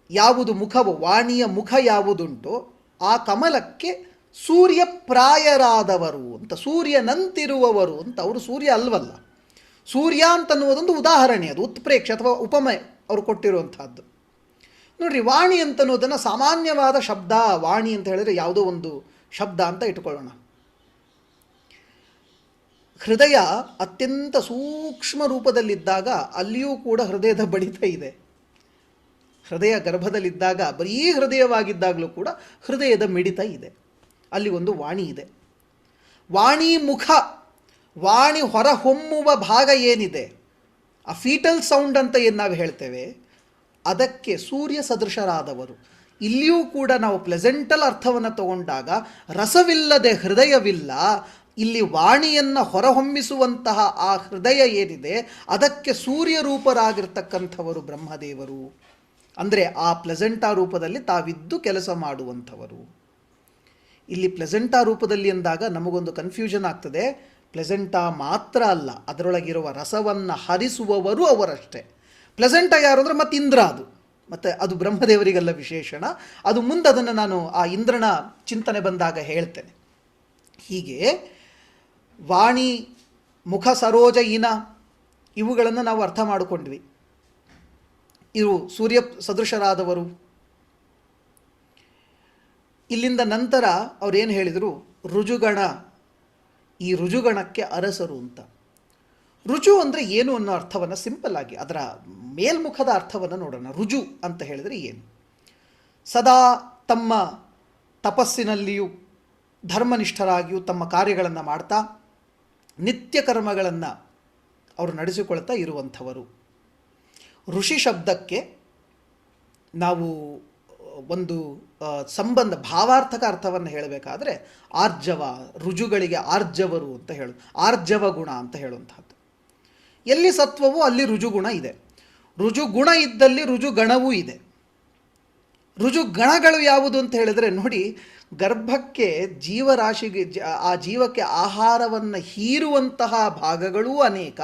ಯಾವುದು ಮುಖವೋ, ವಾಣಿಯ ಮುಖ ಯಾವುದುಂಟೋ ಆ ಕಮಲಕ್ಕೆ ಸೂರ್ಯ ಪ್ರಾಯರಾದವರು ಅಂತ, ಸೂರ್ಯನಂತಿರುವವರು ಅಂತ. ಅವರು ಸೂರ್ಯ ಅಲ್ವಲ್ಲ, ಸೂರ್ಯ ಅಂತನ್ನುವುದೊಂದು ಉದಾಹರಣೆ, ಅದು ಉತ್ಪ್ರೇಕ್ಷೆ ಅಥವಾ ಉಪಮೆ ಅವರು ಕೊಟ್ಟಿರುವಂತಹದ್ದು. ನೋಡ್ರಿ, ವಾಣಿ ಅಂತನ್ನೋದನ್ನು ಸಾಮಾನ್ಯವಾದ ಶಬ್ದ, ವಾಣಿ ಅಂತ ಹೇಳಿದರೆ ಯಾವುದೋ ಒಂದು ಶಬ್ದ ಅಂತ ಇಟ್ಕೊಳ್ಳೋಣ. ಹೃದಯ ಅತ್ಯಂತ ಸೂಕ್ಷ್ಮ ರೂಪದಲ್ಲಿದ್ದಾಗ ಅಲ್ಲಿಯೂ ಕೂಡ ಹೃದಯದ ಬಡಿತ ಇದೆ. ಹೃದಯ ಗರ್ಭದಲ್ಲಿದ್ದಾಗ, ಬರೀ ಹೃದಯವಾಗಿದ್ದಾಗಲೂ ಕೂಡ ಹೃದಯದ ಮಿಡಿತ ಇದೆ. ಅಲ್ಲಿ ಒಂದು ವಾಣಿ ಇದೆ. ವಾಣಿ ಮುಖ, ವಾಣಿ ಹೊರಹೊಮ್ಮುವ ಭಾಗ ಏನಿದೆ, ಆ ಫೀಟಲ್ ಸೌಂಡ್ ಅಂತ ಏನು ನಾವು ಹೇಳ್ತೇವೆ, ಅದಕ್ಕೆ ಸೂರ್ಯ ಸದೃಶರಾದವರು. ಇಲ್ಲಿಯೂ ಕೂಡ ನಾವು ಪ್ಲೆಸೆಂಟಲ್ ಅರ್ಥವನ್ನು ತಗೊಂಡಾಗ ರಸವಿಲ್ಲದೆ ಹೃದಯವಿಲ್ಲ. ಇಲ್ಲಿ ವಾಣಿಯನ್ನು ಹೊರಹೊಮ್ಮಿಸುವಂತಹ ಆ ಹೃದಯ ಏನಿದೆ ಅದಕ್ಕೆ ಸೂರ್ಯ ರೂಪರಾಗಿರ್ತಕ್ಕಂಥವರು ಬ್ರಹ್ಮದೇವರು. ಅಂದರೆ ಆ ಪ್ಲೆಸೆಂಟಾ ರೂಪದಲ್ಲಿ ತಾವಿದ್ದು ಕೆಲಸ ಮಾಡುವಂಥವರು. ಇಲ್ಲಿ ಪ್ಲೆಸೆಂಟಾ ರೂಪದಲ್ಲಿ ಎಂದಾಗ ನಮಗೊಂದು ಕನ್ಫ್ಯೂಷನ್ ಆಗ್ತದೆ. ಪ್ಲೆಸೆಂಟಾ ಮಾತ್ರ ಅಲ್ಲ, ಅದರೊಳಗಿರುವ ರಸವನ್ನು ಹರಿಸುವವರು ಅವರಷ್ಟೇ. ಪ್ಲೆಸೆಂಟಾ ಯಾರು ಅಂದರೆ ಮತ್ತೆ ಇಂದ್ರ, ಮತ್ತು ಅದು ಬ್ರಹ್ಮದೇವರಿಗೆಲ್ಲ ವಿಶೇಷಣ. ಅದು ಮುಂದೆ ಅದನ್ನು ನಾನು ಆ ಇಂದ್ರನ ಚಿಂತನೆ ಬಂದಾಗ ಹೇಳ್ತೇನೆ. ಹೀಗೆ ವಾಣಿ, ಮುಖ ಸರೋಜ, ಇನ, ಇವುಗಳನ್ನು ನಾವು ಅರ್ಥ ಮಾಡಿಕೊಂಡ್ವಿ. ಇವು ಸೂರ್ಯ ಸದೃಶರಾದವರು. ಇಲ್ಲಿಂದ ನಂತರ ಅವ್ರೇನು ಹೇಳಿದರು, ರುಜುಗಣ, ಈ ರುಜುಗಣಕ್ಕೆ ಅರಸರು ಅಂತ. ರುಜು ಅಂದರೆ ಏನು ಅನ್ನೋ ಅರ್ಥವನ್ನು ಸಿಂಪಲ್ ಆಗಿ ಅದರ ಮೇಲ್ಮುಖದ ಅರ್ಥವನ್ನು ನೋಡೋಣ. ರುಜು ಅಂತ ಹೇಳಿದರೆ ಏನು? ಸದಾ ತಮ್ಮ ತಪಸ್ಸಿನಲ್ಲಿಯೂ ಧರ್ಮನಿಷ್ಠರಾಗಿಯೂ ತಮ್ಮ ಕಾರ್ಯಗಳನ್ನು ಮಾಡ್ತಾ ನಿತ್ಯ ಕರ್ಮಗಳನ್ನು ಅವರು ನಡೆಸಿಕೊಳ್ತಾ ಇರುವಂಥವರು. ಋಷಿ ಶಬ್ದಕ್ಕೆ ನಾವು ಒಂದು ಸಂಬಂಧ, ಭಾವಾರ್ಥಕ ಅರ್ಥವನ್ನು ಹೇಳಬೇಕಾದ್ರೆ ಆರ್ಜವ, ರುಜುಗಳಿಗೆ ಆರ್ಜವರು ಅಂತ ಹೇಳೋದು, ಆರ್ಜವ ಗುಣ ಅಂತ ಹೇಳುವಂಥದ್ದು. ಎಲ್ಲಿ ಸತ್ವವೋ ಅಲ್ಲಿ ರುಜುಗುಣ ಇದೆ, ರುಜುಗುಣ ಇದ್ದಲ್ಲಿ ರುಜುಗಣವೂ ಇದೆ. ರುಜುಗಣಗಳು ಯಾವುದು ಅಂತ ಹೇಳಿದರೆ ನೋಡಿ, ಗರ್ಭಕ್ಕೆ ಜೀವರಾಶಿಗೆ ಆ ಜೀವಕ್ಕೆ ಆಹಾರವನ್ನು ಹೀರುವಂತಹ ಭಾಗಗಳೂ ಅನೇಕ,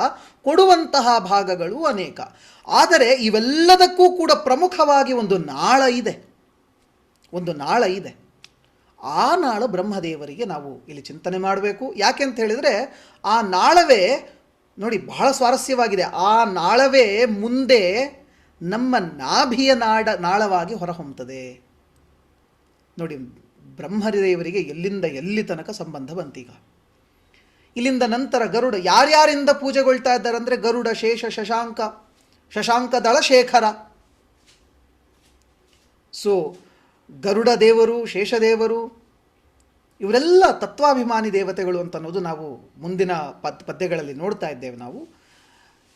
ಕೊಡುವಂತಹ ಭಾಗಗಳೂ ಅನೇಕ. ಆದರೆ ಇವೆಲ್ಲದಕ್ಕೂ ಕೂಡ ಪ್ರಮುಖವಾಗಿ ಒಂದು ನಾಳ ಇದೆ, ಒಂದು ನಾಳ ಇದೆ. ಆ ನಾಳ ಬ್ರಹ್ಮದೇವರಿಗೆ ನಾವು ಇಲ್ಲಿ ಚಿಂತನೆ ಮಾಡಬೇಕು. ಯಾಕೆ ಅಂತ ಹೇಳಿದರೆ ಆ ನಾಳವೇ ನೋಡಿ ಬಹಳ ಸ್ವಾರಸ್ಯವಾಗಿದೆ. ಆ ನಾಳವೇ ಮುಂದೆ ನಮ್ಮ ನಾಭಿಯ ನಾಳವಾಗಿ ಹೊರಹೊಮ್ಮುತ್ತದೆ. ನೋಡಿ ಬ್ರಹ್ಮದೇವರಿಗೆ ಎಲ್ಲಿಂದ ಎಲ್ಲಿ ತನಕ ಸಂಬಂಧ ಬಂತೀಗ. ಇಲ್ಲಿಂದ ನಂತರ ಗರುಡ ಯಾರ್ಯಾರಿಂದ ಪೂಜೆಗೊಳ್ತಾ ಇದ್ದಾರೆ ಅಂದರೆ ಗರುಡ, ಶೇಷ, ಶಶಾಂಕ ದಳ ಶೇಖರ. ಸೊ ಗರುಡ ದೇವರು, ಶೇಷದೇವರು ಇವರೆಲ್ಲ ತತ್ವಾಭಿಮಾನಿ ದೇವತೆಗಳು ಅಂತ ಅನ್ನೋದು ನಾವು ಮುಂದಿನ ಪದ್ಯಗಳಲ್ಲಿ ನೋಡ್ತಾ ಇದ್ದೇವೆ ನಾವು.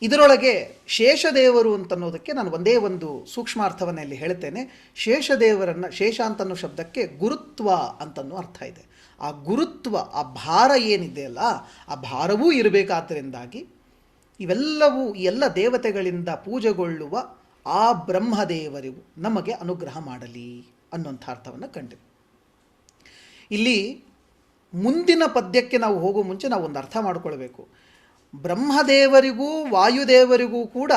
ಇದರೊಳಗೆ ಶೇಷದೇವರು ಅಂತನ್ನೋದಕ್ಕೆ ನಾನು ಒಂದೇ ಒಂದು ಸೂಕ್ಷ್ಮಾರ್ಥವನ್ನು ಇಲ್ಲಿ ಹೇಳ್ತೇನೆ. ಶೇಷದೇವರನ್ನು, ಶೇಷ ಅಂತನ್ನೋ ಶಬ್ದಕ್ಕೆ ಗುರುತ್ವ ಅಂತನ್ನೋ ಅರ್ಥ ಇದೆ. ಆ ಗುರುತ್ವ, ಆ ಭಾರ ಏನಿದೆಯಲ್ಲ, ಆ ಭಾರವೂ ಇರಬೇಕಾದ್ದರಿಂದಾಗಿ ಇವೆಲ್ಲವೂ ಎಲ್ಲ ದೇವತೆಗಳಿಂದ ಪೂಜೆಗೊಳ್ಳುವ ಆ ಬ್ರಹ್ಮದೇವರಿಗೂ ನಮಗೆ ಅನುಗ್ರಹ ಮಾಡಲಿ ಅನ್ನುವಂಥ ಅರ್ಥವನ್ನು ಕಂಡಿದೆ. ಇಲ್ಲಿ ಮುಂದಿನ ಪದ್ಯಕ್ಕೆ ನಾವು ಹೋಗೋ ಮುಂಚೆ ನಾವು ಒಂದು ಅರ್ಥ ಮಾಡಿಕೊಳ್ಬೇಕು. ಬ್ರಹ್ಮದೇವರಿಗೂ ವಾಯುದೇವರಿಗೂ ಕೂಡ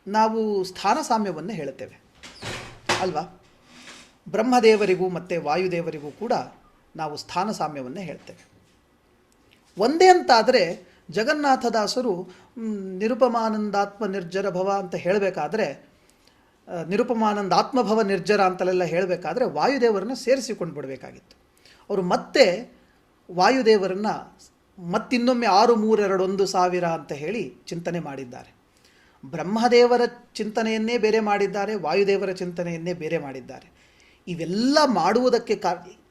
ನಾವು ಸ್ಥಾನ ಸಾಮ್ಯವನ್ನು ಹೇಳುತ್ತೇವೆ ಅಲ್ವಾ? ಬ್ರಹ್ಮದೇವರಿಗೂ ಮತ್ತು ವಾಯುದೇವರಿಗೂ ಕೂಡ ನಾವು ಸ್ಥಾನ ಸಾಮ್ಯವನ್ನು ಹೇಳ್ತೇವೆ. ಒಂದೇ ಅಂತಾದರೆ ಜಗನ್ನಾಥದಾಸರು ನಿರುಪಮಾನಂದಾತ್ಮ ನಿರ್ಜರ ಭವ ಅಂತ ಹೇಳಬೇಕಾದ್ರೆ, ನಿರುಪಮಾನಂದಾತ್ಮಭವ ನಿರ್ಜರ ಅಂತಲೆಲ್ಲ ಹೇಳಬೇಕಾದ್ರೆ ವಾಯುದೇವರನ್ನು ಸೇರಿಸಿಕೊಂಡು ಬಿಡಬೇಕಾಗಿತ್ತು. ಅವರು ಮತ್ತೆ ವಾಯುದೇವರನ್ನು ಮತ್ತಿನ್ನೊಮ್ಮೆ 6, 3, 2, 1,000 ಅಂತ ಹೇಳಿ ಚಿಂತನೆ ಮಾಡಿದ್ದಾರೆ. ಬ್ರಹ್ಮದೇವರ ಚಿಂತನೆಯನ್ನೇ ಬೇರೆ ಮಾಡಿದ್ದಾರೆ, ವಾಯುದೇವರ ಚಿಂತನೆಯನ್ನೇ ಬೇರೆ ಮಾಡಿದ್ದಾರೆ. ಇವೆಲ್ಲ ಮಾಡುವುದಕ್ಕೆ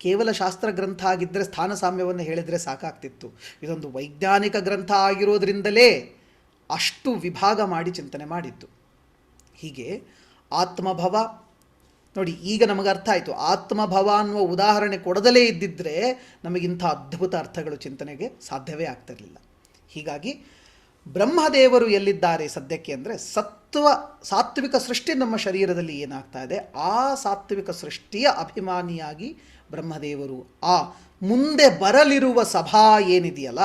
ಕೇವಲ ಶಾಸ್ತ್ರ ಗ್ರಂಥ ಆಗಿದ್ದರೆ ಸ್ಥಾನ ಸಾಮ್ಯವನ್ನು ಹೇಳಿದರೆ ಸಾಕಾಗ್ತಿತ್ತು. ಇದೊಂದು ವೈಜ್ಞಾನಿಕ ಗ್ರಂಥ ಆಗಿರೋದ್ರಿಂದಲೇ ಅಷ್ಟು ವಿಭಾಗ ಮಾಡಿ ಚಿಂತನೆ ಮಾಡಿದ್ದು. ಹೀಗೆ ಆತ್ಮಭವ ನೋಡಿ, ಈಗ ನಮಗೆ ಅರ್ಥ ಆಯಿತು. ಆತ್ಮಭವ ಅನ್ನುವ ಉದಾಹರಣೆ ಕೊಡದಲೇ ಇದ್ದಿದ್ದರೆ ನಮಗಿಂಥ ಅದ್ಭುತ ಅರ್ಥಗಳು ಚಿಂತನೆಗೆ ಸಾಧ್ಯವೇ ಆಗ್ತಿರಲಿಲ್ಲ. ಹೀಗಾಗಿ ಬ್ರಹ್ಮದೇವರು ಎಲ್ಲಿದ್ದಾರೆ ಸದ್ಯಕ್ಕೆ ಅಂದರೆ ಸಾತ್ವಿಕ ಸೃಷ್ಟಿ ನಮ್ಮ ಶರೀರದಲ್ಲಿ ಏನಾಗ್ತಾ ಇದೆ, ಆ ಸಾತ್ವಿಕ ಸೃಷ್ಟಿಯ ಅಭಿಮಾನಿಯಾಗಿ ಬ್ರಹ್ಮದೇವರು ಆ ಮುಂದೆ ಬರಲಿರುವ ಸಭಾ ಏನಿದೆಯಲ್ಲ,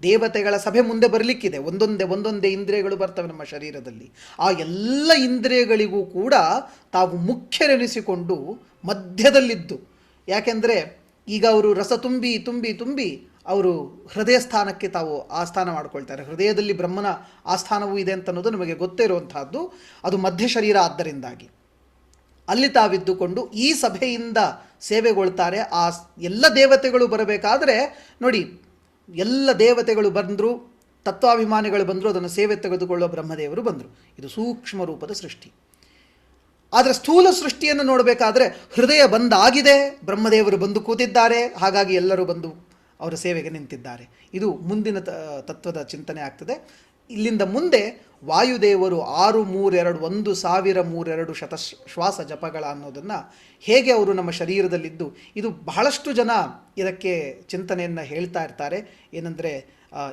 ದೇವತೆಗಳ ಸಭೆ ಮುಂದೆ ಬರಲಿಕ್ಕಿದೆ. ಒಂದೊಂದೇ ಇಂದ್ರಿಯಗಳು ಬರ್ತವೆ ನಮ್ಮ ಶರೀರದಲ್ಲಿ. ಆ ಎಲ್ಲ ಇಂದ್ರಿಯಗಳಿಗೂ ಕೂಡ ತಾವು ಮುಖ್ಯರೆನಿಸಿಕೊಂಡು ಮಧ್ಯದಲ್ಲಿದ್ದು, ಯಾಕೆಂದರೆ ಈಗ ಅವರು ರಸ ತುಂಬಿ ಅವರು ಹೃದಯ ಸ್ಥಾನಕ್ಕೆ ತಾವು ಆಸ್ಥಾನ ಮಾಡ್ಕೊಳ್ತಾರೆ. ಹೃದಯದಲ್ಲಿ ಬ್ರಹ್ಮನ ಆಸ್ಥಾನವೂ ಇದೆ ಅಂತ ಅನ್ನೋದು ನಮಗೆ ಗೊತ್ತೇ ಇರುವಂತಹದ್ದು. ಅದು ಮಧ್ಯ ಶರೀರ ಆದ್ದರಿಂದಾಗಿ ಅಲ್ಲಿ ತಾವಿದ್ದುಕೊಂಡು ಈ ಸಭೆಯಿಂದ ಸೇವೆಗೊಳ್ತಾರೆ. ಆ ಎಲ್ಲ ದೇವತೆಗಳು ಬರಬೇಕಾದರೆ ನೋಡಿ, ಎಲ್ಲ ದೇವತೆಗಳು ಬಂದರು, ತತ್ವಾಭಿಮಾನಿಗಳು ಬಂದರು, ಅದನ್ನು ಸೇವೆ ತೆಗೆದುಕೊಳ್ಳುವ ಬ್ರಹ್ಮದೇವರು ಬಂದರು. ಇದು ಸೂಕ್ಷ್ಮ ರೂಪದ ಸೃಷ್ಟಿ. ಆದರೆ ಸ್ಥೂಲ ಸೃಷ್ಟಿಯನ್ನು ನೋಡಬೇಕಾದ್ರೆ ಹೃದಯ ಬಂದಾಗಿದೆ, ಬ್ರಹ್ಮದೇವರು ಬಂದು ಕೂತಿದ್ದಾರೆ, ಹಾಗಾಗಿ ಎಲ್ಲರೂ ಬಂದು ಅವರ ಸೇವೆಗೆ ನಿಂತಿದ್ದಾರೆ. ಇದು ಮುಂದಿನ ತತ್ವದ ಚಿಂತನೆ ಆಗ್ತದೆ. ಇಲ್ಲಿಂದ ಮುಂದೆ ವಾಯುದೇವರು 6, 3, 2, 1,032 ಶತಶ್ವಾಸ ಜಪಗಳ ಅನ್ನೋದನ್ನು ಹೇಗೆ ಅವರು ನಮ್ಮ ಶರೀರದಲ್ಲಿದ್ದು, ಇದು ಬಹಳಷ್ಟು ಜನ ಇದಕ್ಕೆ ಚಿಂತನೆಯನ್ನು ಹೇಳ್ತಾ ಇರ್ತಾರೆ. ಏನಂದರೆ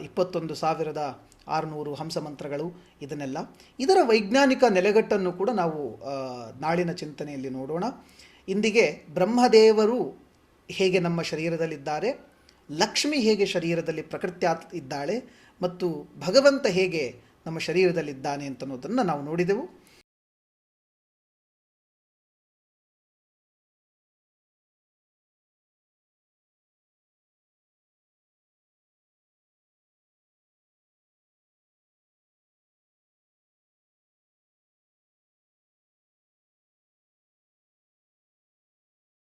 21,600 ಹಂಸಮಂತ್ರಗಳು, ಇದನ್ನೆಲ್ಲ ಇದರ ವೈಜ್ಞಾನಿಕ ನೆಲೆಗಟ್ಟನ್ನು ಕೂಡ ನಾವು ನಾಳಿನ ಚಿಂತನೆಯಲ್ಲಿ ನೋಡೋಣ. ಇಂದಿಗೆ ಬ್ರಹ್ಮದೇವರು ಹೇಗೆ ನಮ್ಮ ಶರೀರದಲ್ಲಿದ್ದಾರೆ, ಲಕ್ಷ್ಮಿ ಹೇಗೆ ಶರೀರದಲ್ಲಿ ಪ್ರಕೃತ್ಯಾತ್ ಇದ್ದಾಳೆ, ಮತ್ತು ಭಗವಂತ ಹೇಗೆ ನಮ್ಮ ಶರೀರದಲ್ಲಿದ್ದಾನೆ ಅಂತನ್ನೋದನ್ನು ನಾವು ನೋಡಿದೆವು.